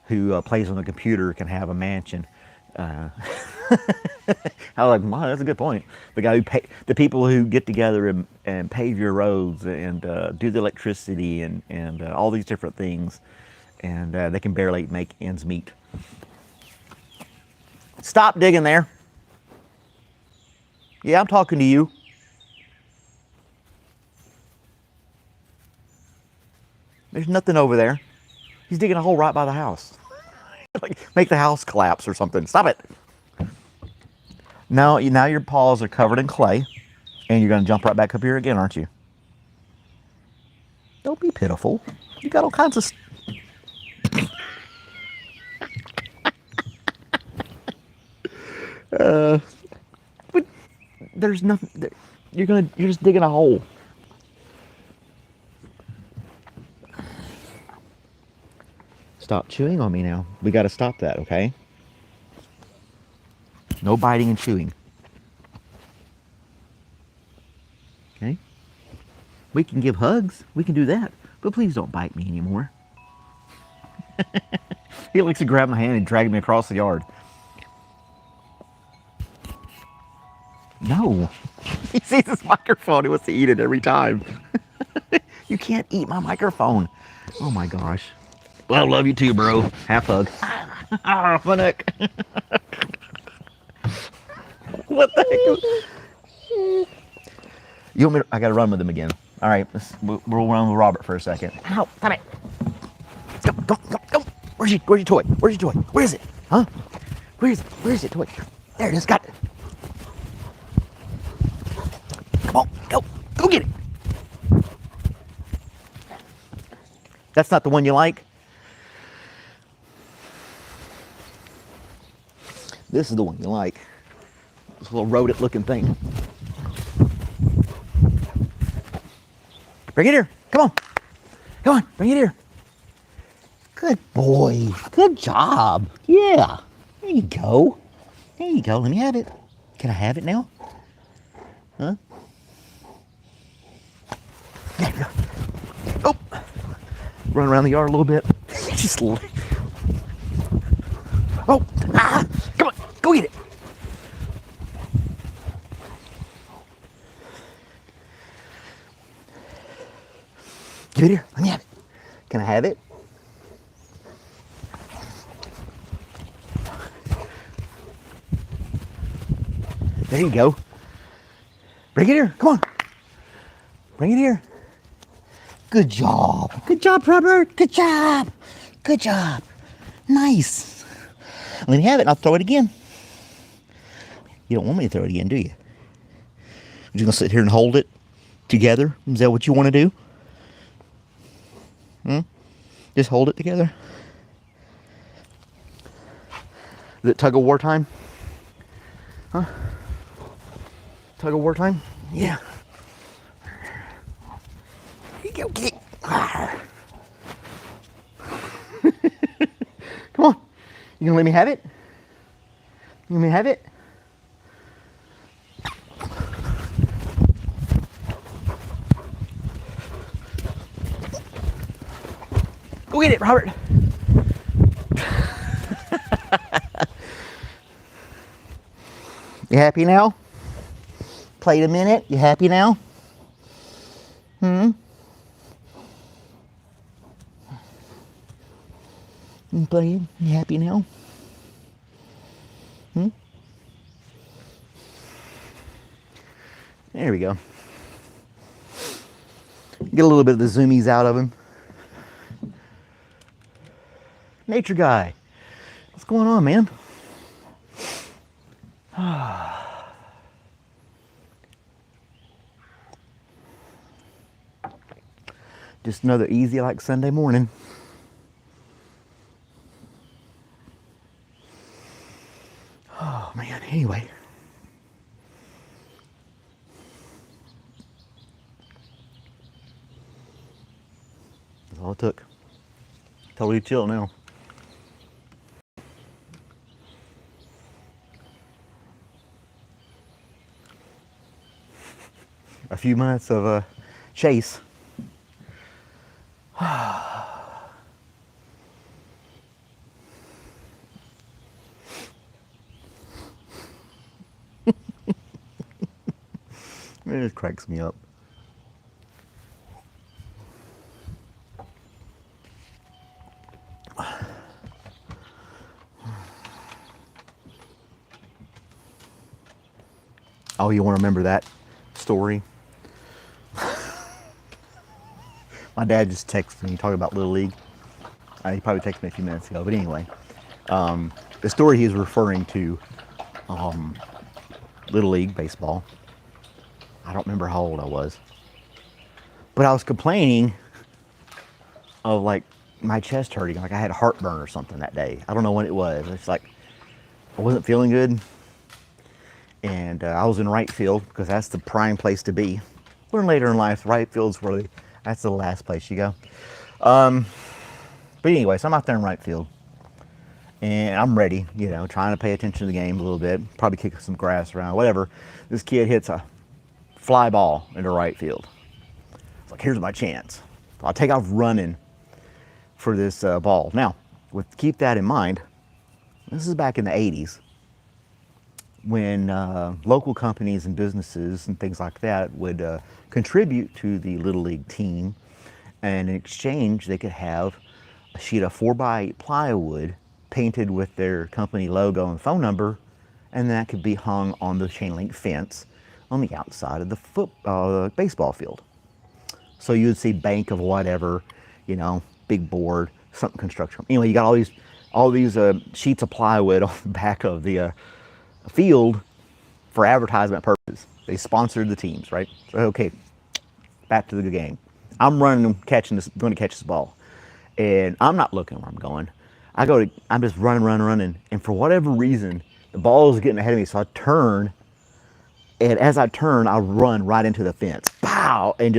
who plays on the computer can have a mansion? I was like, wow, that's a good point. The guy the people who get together and pave your roads and do the electricity and all these different things, and they can barely make ends meet. Stop digging there. Yeah, I'm talking to you. There's nothing over there. He's digging a hole right by the house. Like, make the house collapse or something. Stop it. Now your paws are covered in clay, and you're going to jump right back up here again, aren't you? Don't be pitiful. You got all kinds of... But there's nothing. You're just digging a hole. Stop chewing on me now. We got to stop that, okay? No biting and chewing. Okay? We can give hugs. We can do that. But please don't bite me anymore. He likes to grab my hand and drag me across the yard. No. He sees this microphone. He wants to eat it every time. You can't eat my microphone. Oh my gosh. Well, I love you too, bro. Half hug. Ah, my neck. What the heck? You want me to, I gotta run with him again. All right, we'll run with Robert for a second. Ow, stop it. Let's go. Where's your toy? Where's your toy? Where is it? Huh? Where's your toy? There it is, got it. Come on, go get it. That's not the one you like? This is the one you like. This little rodent looking thing. Bring it here. Come on, bring it here. Good boy. Good job. Yeah. There you go. There you go. Let me have it. Can I have it now? Huh? There you go. Oh. Run around the yard a little bit. Just. Oh. Ah. Come on. Go get it. Give it here. Let me have it. Can I have it? There you go. Bring it here. Come on. Bring it here. Good job. Good job, Robert. Good job. Good job. Nice. Let me have it and I'll throw it again. You don't want me to throw it again, do you? You're just going to sit here and hold it together? Is that what you want to do? Just hold it together? Is it tug of war time? Huh? Tug of war time? Yeah. Here you go, get it. Come on. You gonna let me have it? You gonna let me have it? Go get it, Robert. You happy now? Played a minute. You happy now? You playing? You happy now? There we go. Get a little bit of the zoomies out of him. Nature guy. What's going on, man? Just another easy like Sunday morning. Oh man, anyway. That's all it took. Totally chill now. A few months of chase. It just cracks me up. Oh, you want to remember that story? My dad just texted me talking about Little League. He probably texted me a few minutes ago, but anyway. The story he was referring to, Little League baseball. I don't remember how old I was. But I was complaining of like my chest hurting. Like I had heartburn or something that day. I don't know when it was. It's like I wasn't feeling good. and I was in right field because that's the prime place to be. Learn later in life, right field's where that's the last place you go. But anyway, so I'm out there in right field, and I'm ready, you know, trying to pay attention to the game a little bit, probably kick some grass around, whatever. This kid hits a fly ball into right field. It's like, here's my chance. I'll take off running for this ball. Now, keep that in mind, this is back in the 80s when local companies and businesses and things like that would contribute to the Little League team, and in exchange they could have a sheet of 4x8 plywood painted with their company logo and phone number, and that could be hung on the chain link fence on the outside of the baseball field. So you would see bank of whatever, you know, big board, something construction. Anyway, you got all these sheets of plywood on the back of the field for advertisement purposes. They sponsored the teams, right? So, okay, back to the game. I'm running, going to catch this ball, and I'm not looking where I'm going. I'm just running, and for whatever reason, the ball is getting ahead of me, so I turn, and as I turn, I run right into the fence. Pow! And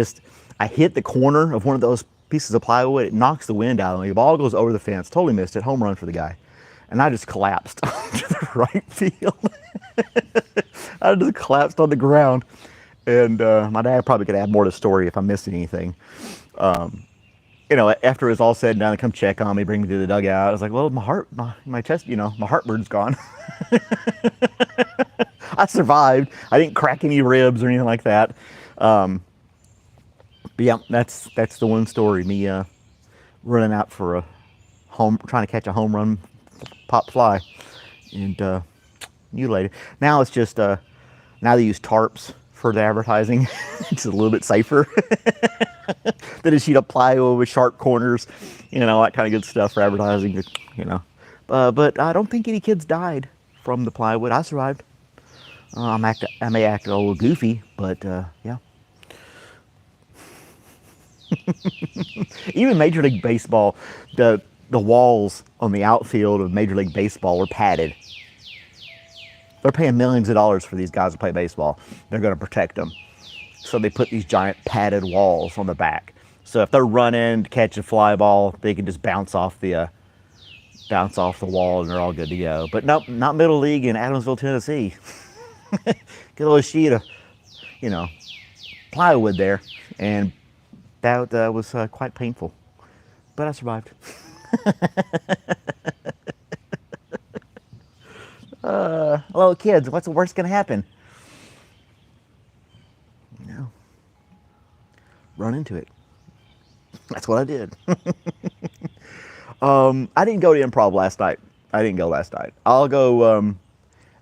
I hit the corner of one of those pieces of plywood. It knocks the wind out of me. The ball goes over the fence. Totally missed it. Home run for the guy. And I just collapsed to the right field. I just collapsed on the ground. And my dad probably could add more to the story if I missed anything. You know, after it was all said and done, they come check on me, bring me to the dugout. I was like, well, my chest, you know, my heartburn's gone. I survived. I didn't crack any ribs or anything like that. But yeah, that's the one story. Me running out for trying to catch a home run pop fly, and mutilated. Now it's just now they use tarps for the advertising. It's a little bit safer than a sheet of plywood with sharp corners, you know, that kind of good stuff for advertising. You know, but I don't think any kids died from the plywood. I survived. I may act a little goofy, but yeah. Even Major League Baseball, the walls on the outfield of Major League Baseball are padded. They're paying millions of dollars for these guys to play baseball. They're going to protect them. So they put these giant padded walls on the back. So if they're running to catch a fly ball, they can just bounce off the wall and they're all good to go. But nope, not Middle League in Adamsville, Tennessee. Get a little sheet of, you know, plywood there, and that was quite painful, but I survived. Hello, kids. What's the worst going to happen? No. Run into it. That's what I did. I didn't go to improv last night. I didn't go last night. I'll go.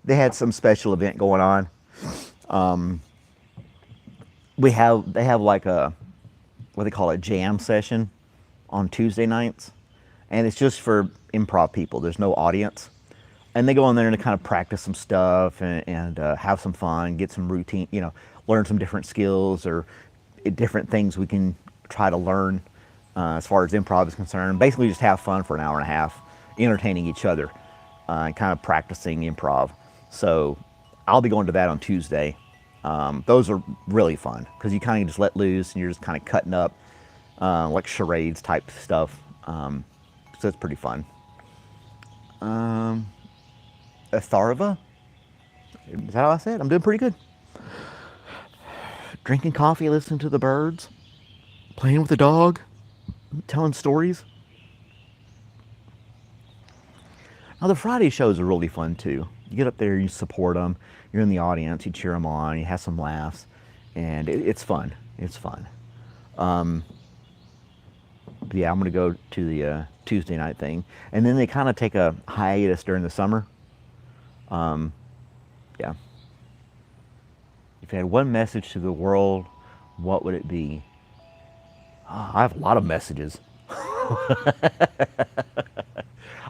They had some special event going on. They have like a, what they call a jam session on Tuesday nights, and it's just for improv people. There's no audience, and they go in there and kind of practice some stuff and have some fun, get some routine, you know, learn some different skills or different things we can try to learn as far as improv is concerned. Basically, just have fun for an hour and a half, entertaining each other and kind of practicing improv. So I'll be going to that on Tuesday. Those are really fun because you kind of just let loose and you're just kind of cutting up like charades type stuff. So it's pretty fun. Atharva? Is that how I said? I'm doing pretty good. Drinking coffee, listening to the birds, playing with the dog, telling stories. Now the Friday shows are really fun too. You get up there, you support them, you're in the audience, you cheer them on, you have some laughs, and it's fun. It's fun. But yeah, I'm going to go to the Tuesday night thing. And then they kind of take a hiatus during the summer. Yeah. If you had one message to the world, what would it be? Oh, I have a lot of messages.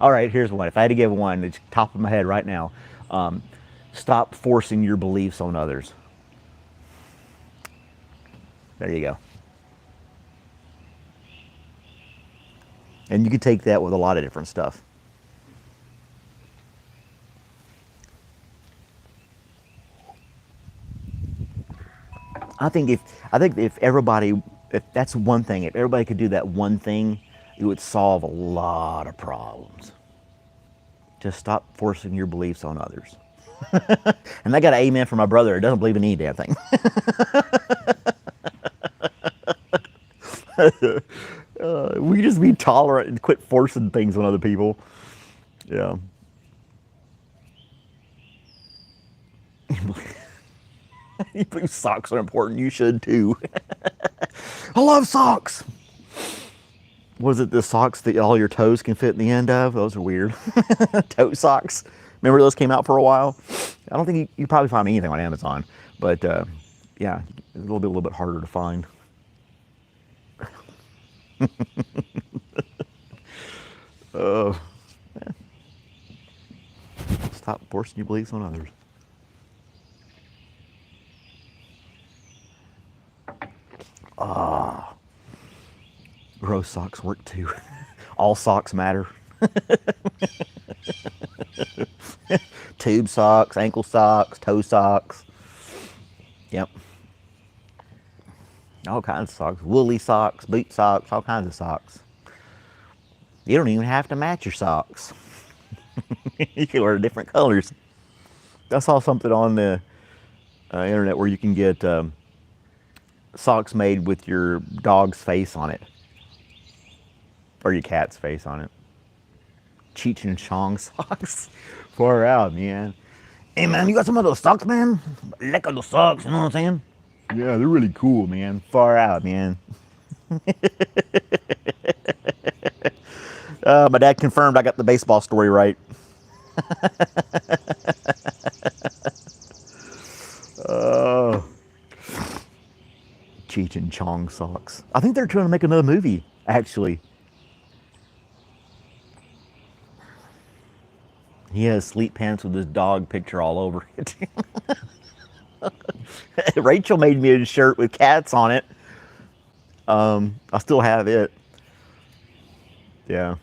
All right, here's one. If I had to give one, it's top of my head right now. Stop forcing your beliefs on others. There you go. And you could take that with a lot of different stuff. I think if everybody, if that's one thing, if everybody could do that one thing, it would solve a lot of problems. Just stop forcing your beliefs on others. And I got an amen from my brother who doesn't believe in any damn thing. We just be tolerant and quit forcing things on other people. Yeah. You believe socks are important. You should too. I love socks. Was it the socks that all your toes can fit in the end of? Those are weird. Toe socks. Remember those came out for a while? I don't think you probably find anything on Amazon, but yeah, it's a little bit harder to find. uh, Stop forcing your beliefs on others. Gross socks work too. All socks matter. Tube socks, ankle socks, toe socks. Yep. All kinds of socks. Woolly socks, boot socks, all kinds of socks. You don't even have to match your socks. You can wear different colors. I saw something on the internet where you can get socks made with your dog's face on it. Or your cat's face on it. Cheech and Chong socks. Far out, man. Hey, man, you got some of those socks, man? Lick of those socks, you know what I'm saying? Yeah, they're really cool, man. Far out, man. My dad confirmed I got the baseball story right. Oh. Cheech and Chong socks. I think they're trying to make another movie, actually. He has sleep pants with his dog picture all over it. Rachel made me a shirt with cats on it. I still have it. Yeah.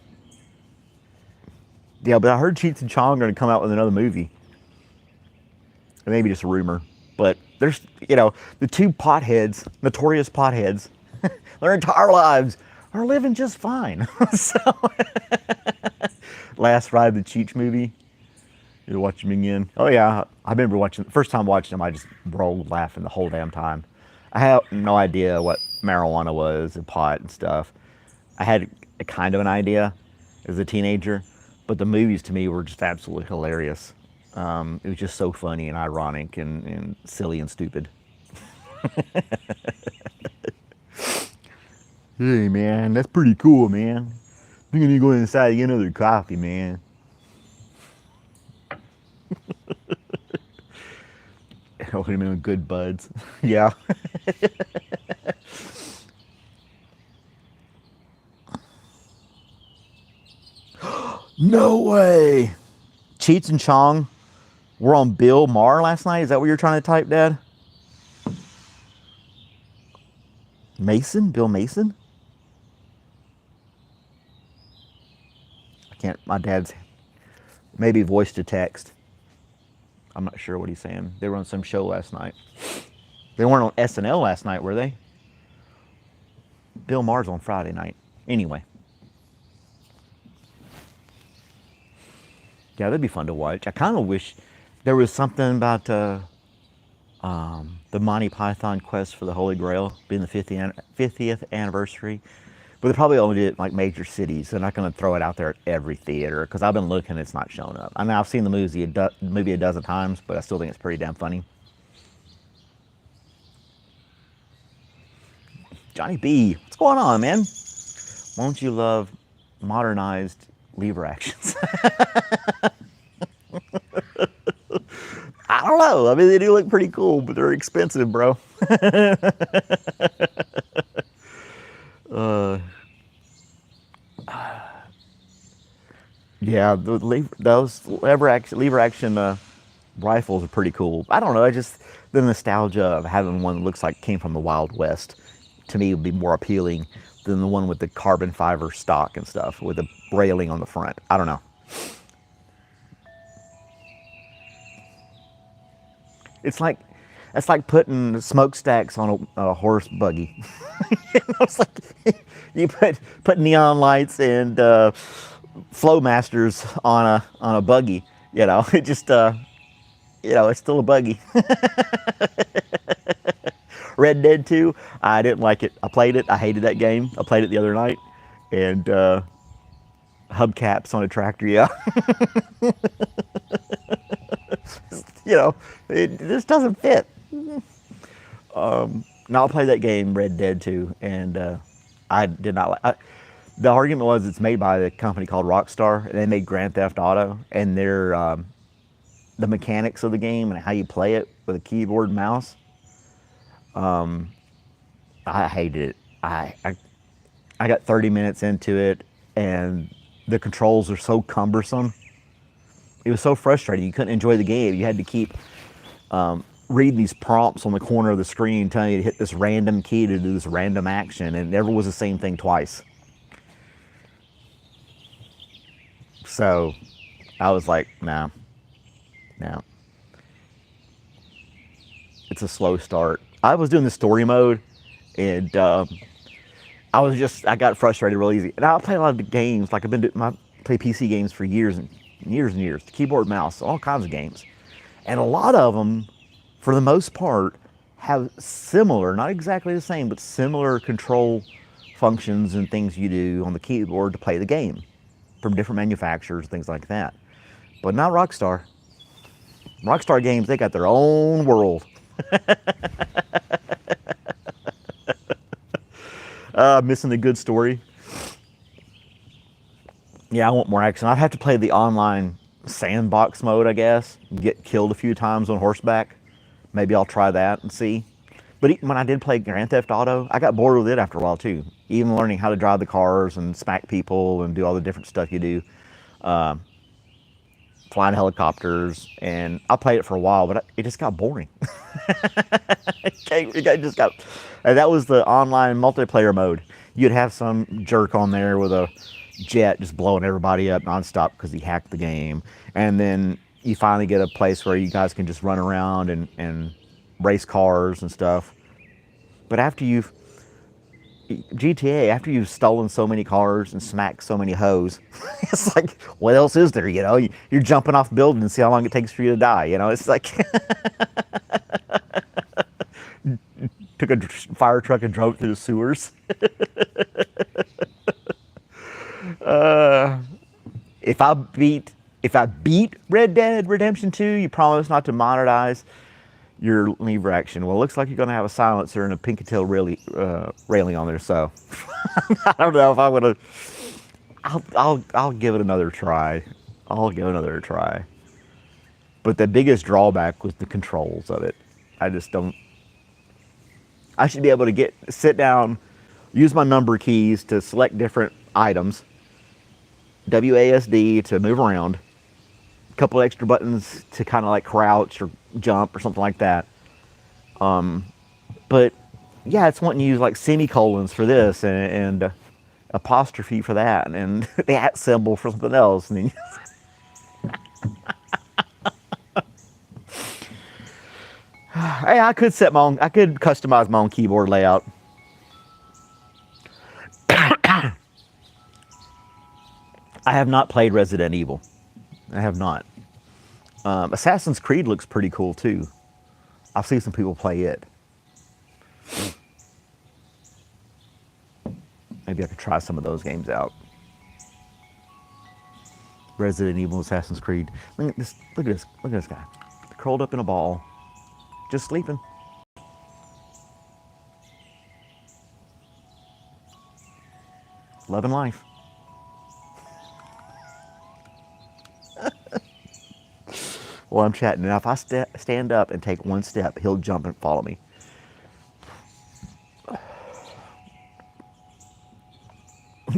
Yeah, but I heard Cheech and Chong are going to come out with another movie. Maybe just a rumor. But there's, the two potheads, notorious potheads, their entire lives are living just fine. So, Last Ride, the Cheech movie. You watch him again. Oh yeah, I remember watching. The first time watching him, I just rolled laughing the whole damn time. I had no idea what marijuana was and pot and stuff. I had a kind of an idea as a teenager, but the movies to me were just absolutely hilarious. It was just so funny and ironic and silly and stupid. Hey man, that's pretty cool, man. I think I need to go inside and get another coffee, man. What do you mean with good buds? Yeah. No way. Cheech and Chong were on Bill Maher last night. Is that what you're trying to type, Dad? Mason? Bill Mason? I can't. My dad's maybe voice to text. I'm not sure what he's saying. They were on some show last night. They weren't on SNL last night, were they? Bill Maher's on Friday night. Anyway. Yeah, that'd be fun to watch. I kind of wish there was something about the Monty Python Quest for the Holy Grail being the 50th anniversary. But they probably only did it in like major cities. They're not going to throw it out there at every theater because I've been looking, it's not showing up. I mean, I've seen the movie a dozen times, but I still think it's pretty damn funny. Johnny B, what's going on, man? Won't you love modernized lever actions? I don't know. I mean, they do look pretty cool, but they're expensive, bro. Yeah, those lever action rifles are pretty cool. I don't know. I just the nostalgia of having one that looks like came from the Wild West to me would be more appealing than the one with the carbon fiber stock and stuff with the railing on the front. I don't know. It's like That's like putting smokestacks on a horse buggy. It's like you put neon lights and Flowmasters on a buggy. You know, it just it's still a buggy. Red Dead 2, I didn't like it. I played it. I hated that game. I played it the other night, and hubcaps on a tractor. Yeah, it just doesn't fit. Now I'll play that game, Red Dead 2, and I did not like. The argument was it's made by a company called Rockstar, and they made Grand Theft Auto, and the mechanics of the game and how you play it with a keyboard and mouse. I hated it. I got 30 minutes into it, and the controls are so cumbersome. It was so frustrating. You couldn't enjoy the game. You had to keep reading these prompts on the corner of the screen telling you to hit this random key to do this random action, and it never was the same thing twice. So I was like, no. It's a slow start. I was doing the story mode, and I got frustrated real easy. And I play a lot of the games, like I play PC games for years and years and years, keyboard, mouse, all kinds of games. And a lot of them, for the most part, have similar, not exactly the same, but similar control functions and things you do on the keyboard to play the game from different manufacturers, things like that. But not Rockstar. Rockstar games, they got their own world. Missing a good story. Yeah, I want more action. I'd have to play the online sandbox mode, I guess. Get killed a few times on horseback. Maybe I'll try that and see. But when I did play Grand Theft Auto, I got bored with it after a while too. Even learning how to drive the cars and smack people and do all the different stuff you do. Flying helicopters, and I played it for a while, but it just got boring. It just got, and that was the online multiplayer mode. You'd have some jerk on there with a jet just blowing everybody up nonstop because he hacked the game, and then you finally get a place where you guys can just run around and race cars and stuff. But after you've after you've stolen so many cars and smacked so many hoes, it's like, what else is there? You're jumping off buildings and see how long it takes for you to die. It's like took a fire truck and drove through the sewers. If I beat Red Dead Redemption 2, you promise not to monetize your lever action. Well, it looks like you're going to have a silencer and a Pinkertail railing on there. So I don't know if I would have. I'll give it another try. But the biggest drawback was the controls of it. I just don't. I should be able to sit down, use my number keys to select different items, WASD to move around, a couple extra buttons to kind of like crouch or jump or something like that. But yeah, it's wanting to use like semicolons for this and apostrophe for that, and the @ symbol for something else. And then hey, I could customize my own keyboard layout. I have not played Resident Evil. I have not. Assassin's Creed looks pretty cool too. I've seen some people play it. Maybe I could try some of those games out. Resident Evil, Assassin's Creed. Look at this guy. Curled up in a ball. Just sleeping. Loving life. Well, I'm chatting. Now, if I stand up and take one step, he'll jump and follow me.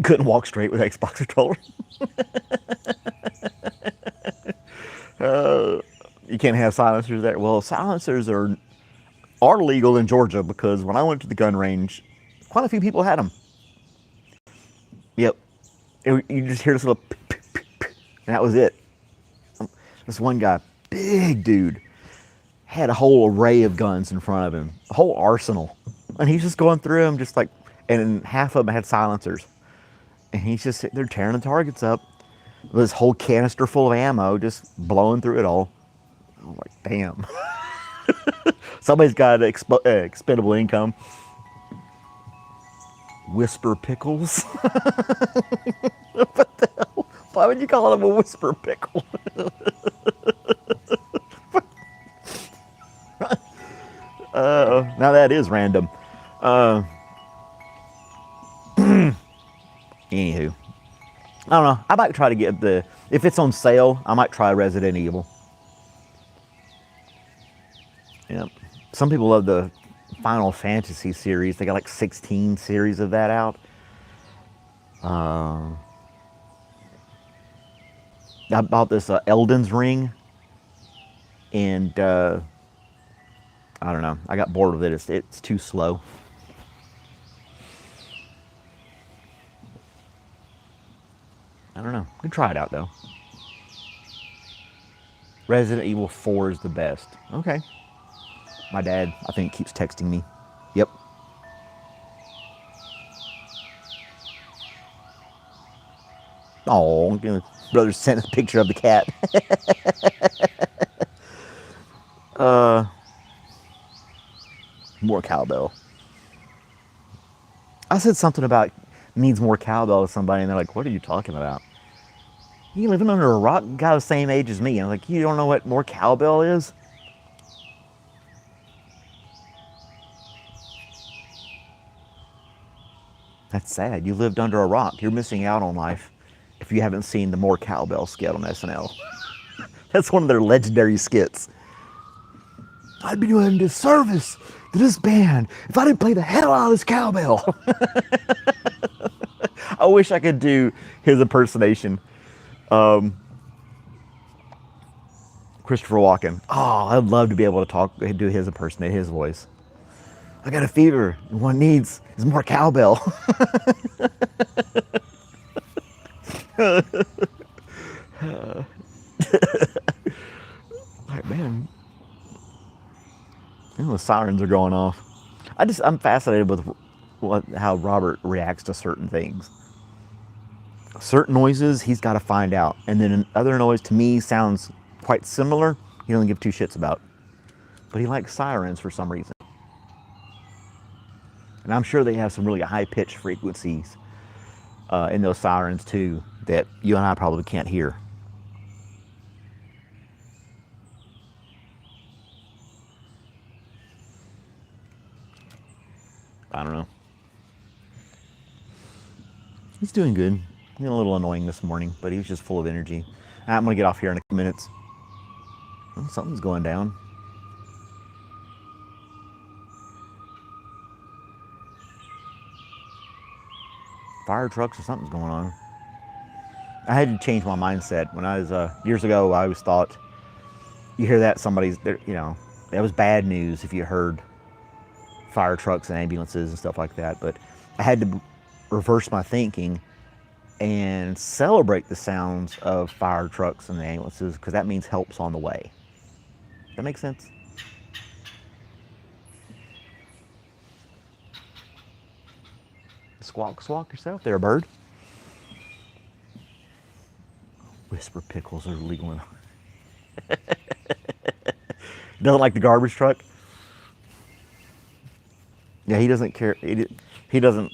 Couldn't walk straight with Xbox controller. You can't have silencers there. Well, silencers are legal in Georgia because when I went to the gun range, quite a few people had them. Yep. You just hear this little and that was it. This one guy, big dude, had a whole array of guns in front of him, a whole arsenal. And he's just going through them just like, and half of them had silencers. And he's just sitting there tearing the targets up with this whole canister full of ammo, just blowing through it all. I'm like, damn. Somebody's got expendable income. Whisper pickles. What the hell? Why would you call him a whisper pickle? Now that is random. Anywho, I don't know. I might try to get if it's on sale, I might try Resident Evil. Yeah. Some people love the Final Fantasy series. They got like 16 series of that out. I bought this Elden's Ring, and I don't know. I got bored with it. It's too slow. I don't know. You can try it out though. Resident Evil 4 is the best. Okay. My dad, I think, keeps texting me. Yep. Oh, brother sent a picture of the cat. More cowbell. I said something about needs more cowbell to somebody, and they're like, what are you talking about? You living under a rock? Guy the same age as me. I'm like, you don't know what more cowbell is? That's sad. You lived under a rock. You're missing out on life if you haven't seen the More Cowbell skit on SNL. That's one of their legendary skits. I'd be doing a disservice to this band if I didn't play the hell out of this cowbell. I wish I could do his impersonation. Christopher Walken. Oh, I'd love to be able to do his impersonate, his voice. I got a fever. And what needs is more cowbell. Like, man, the sirens are going off. I'm fascinated with how Robert reacts to certain things. Certain noises he's got to find out, and then other noise to me sounds quite similar. He doesn't give two shits about, but he likes sirens for some reason. And I'm sure they have some really high-pitched frequencies in those sirens too that you and I probably can't hear. I don't know. He's doing good. He's a little annoying this morning, but he was just full of energy. I'm going to get off here in a few minutes. Oh, something's going down. Fire trucks or something's going on. I had to change my mindset. When I was years ago, I always thought you hear that somebody's there, that was bad news if you heard fire trucks and ambulances and stuff like that. But I had to reverse my thinking and celebrate the sounds of fire trucks and ambulances, because that means help's on the way. Does that make sense? Squawk, squawk yourself there, bird. Whisper pickles are legal. Doesn't like the garbage truck. Yeah, he doesn't care. He doesn't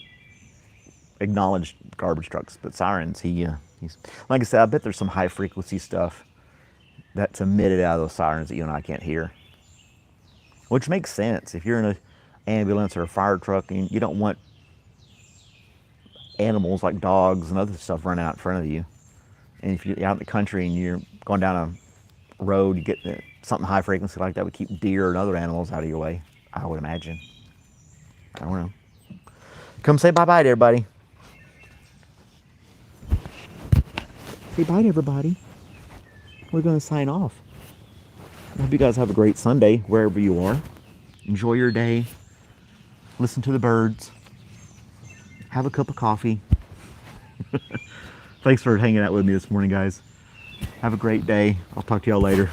acknowledge garbage trucks, but sirens, he's like I said, I bet there's some high frequency stuff that's emitted out of those sirens that you and I can't hear. Which makes sense. If you're in an ambulance or a fire truck and you don't want animals like dogs and other stuff running out in front of you. And if you're out in the country and you're going down a road, you get something high frequency like that would keep deer and other animals out of your way, I would imagine. I don't know. Come say bye-bye to everybody. Say bye to everybody. We're going to sign off. I hope you guys have a great Sunday, wherever you are. Enjoy your day. Listen to the birds. Have a cup of coffee. Thanks for hanging out with me this morning, guys. Have a great day. I'll talk to y'all later.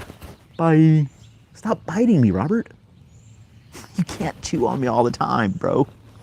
Bye. Stop biting me, Robert. You can't chew on me all the time, bro.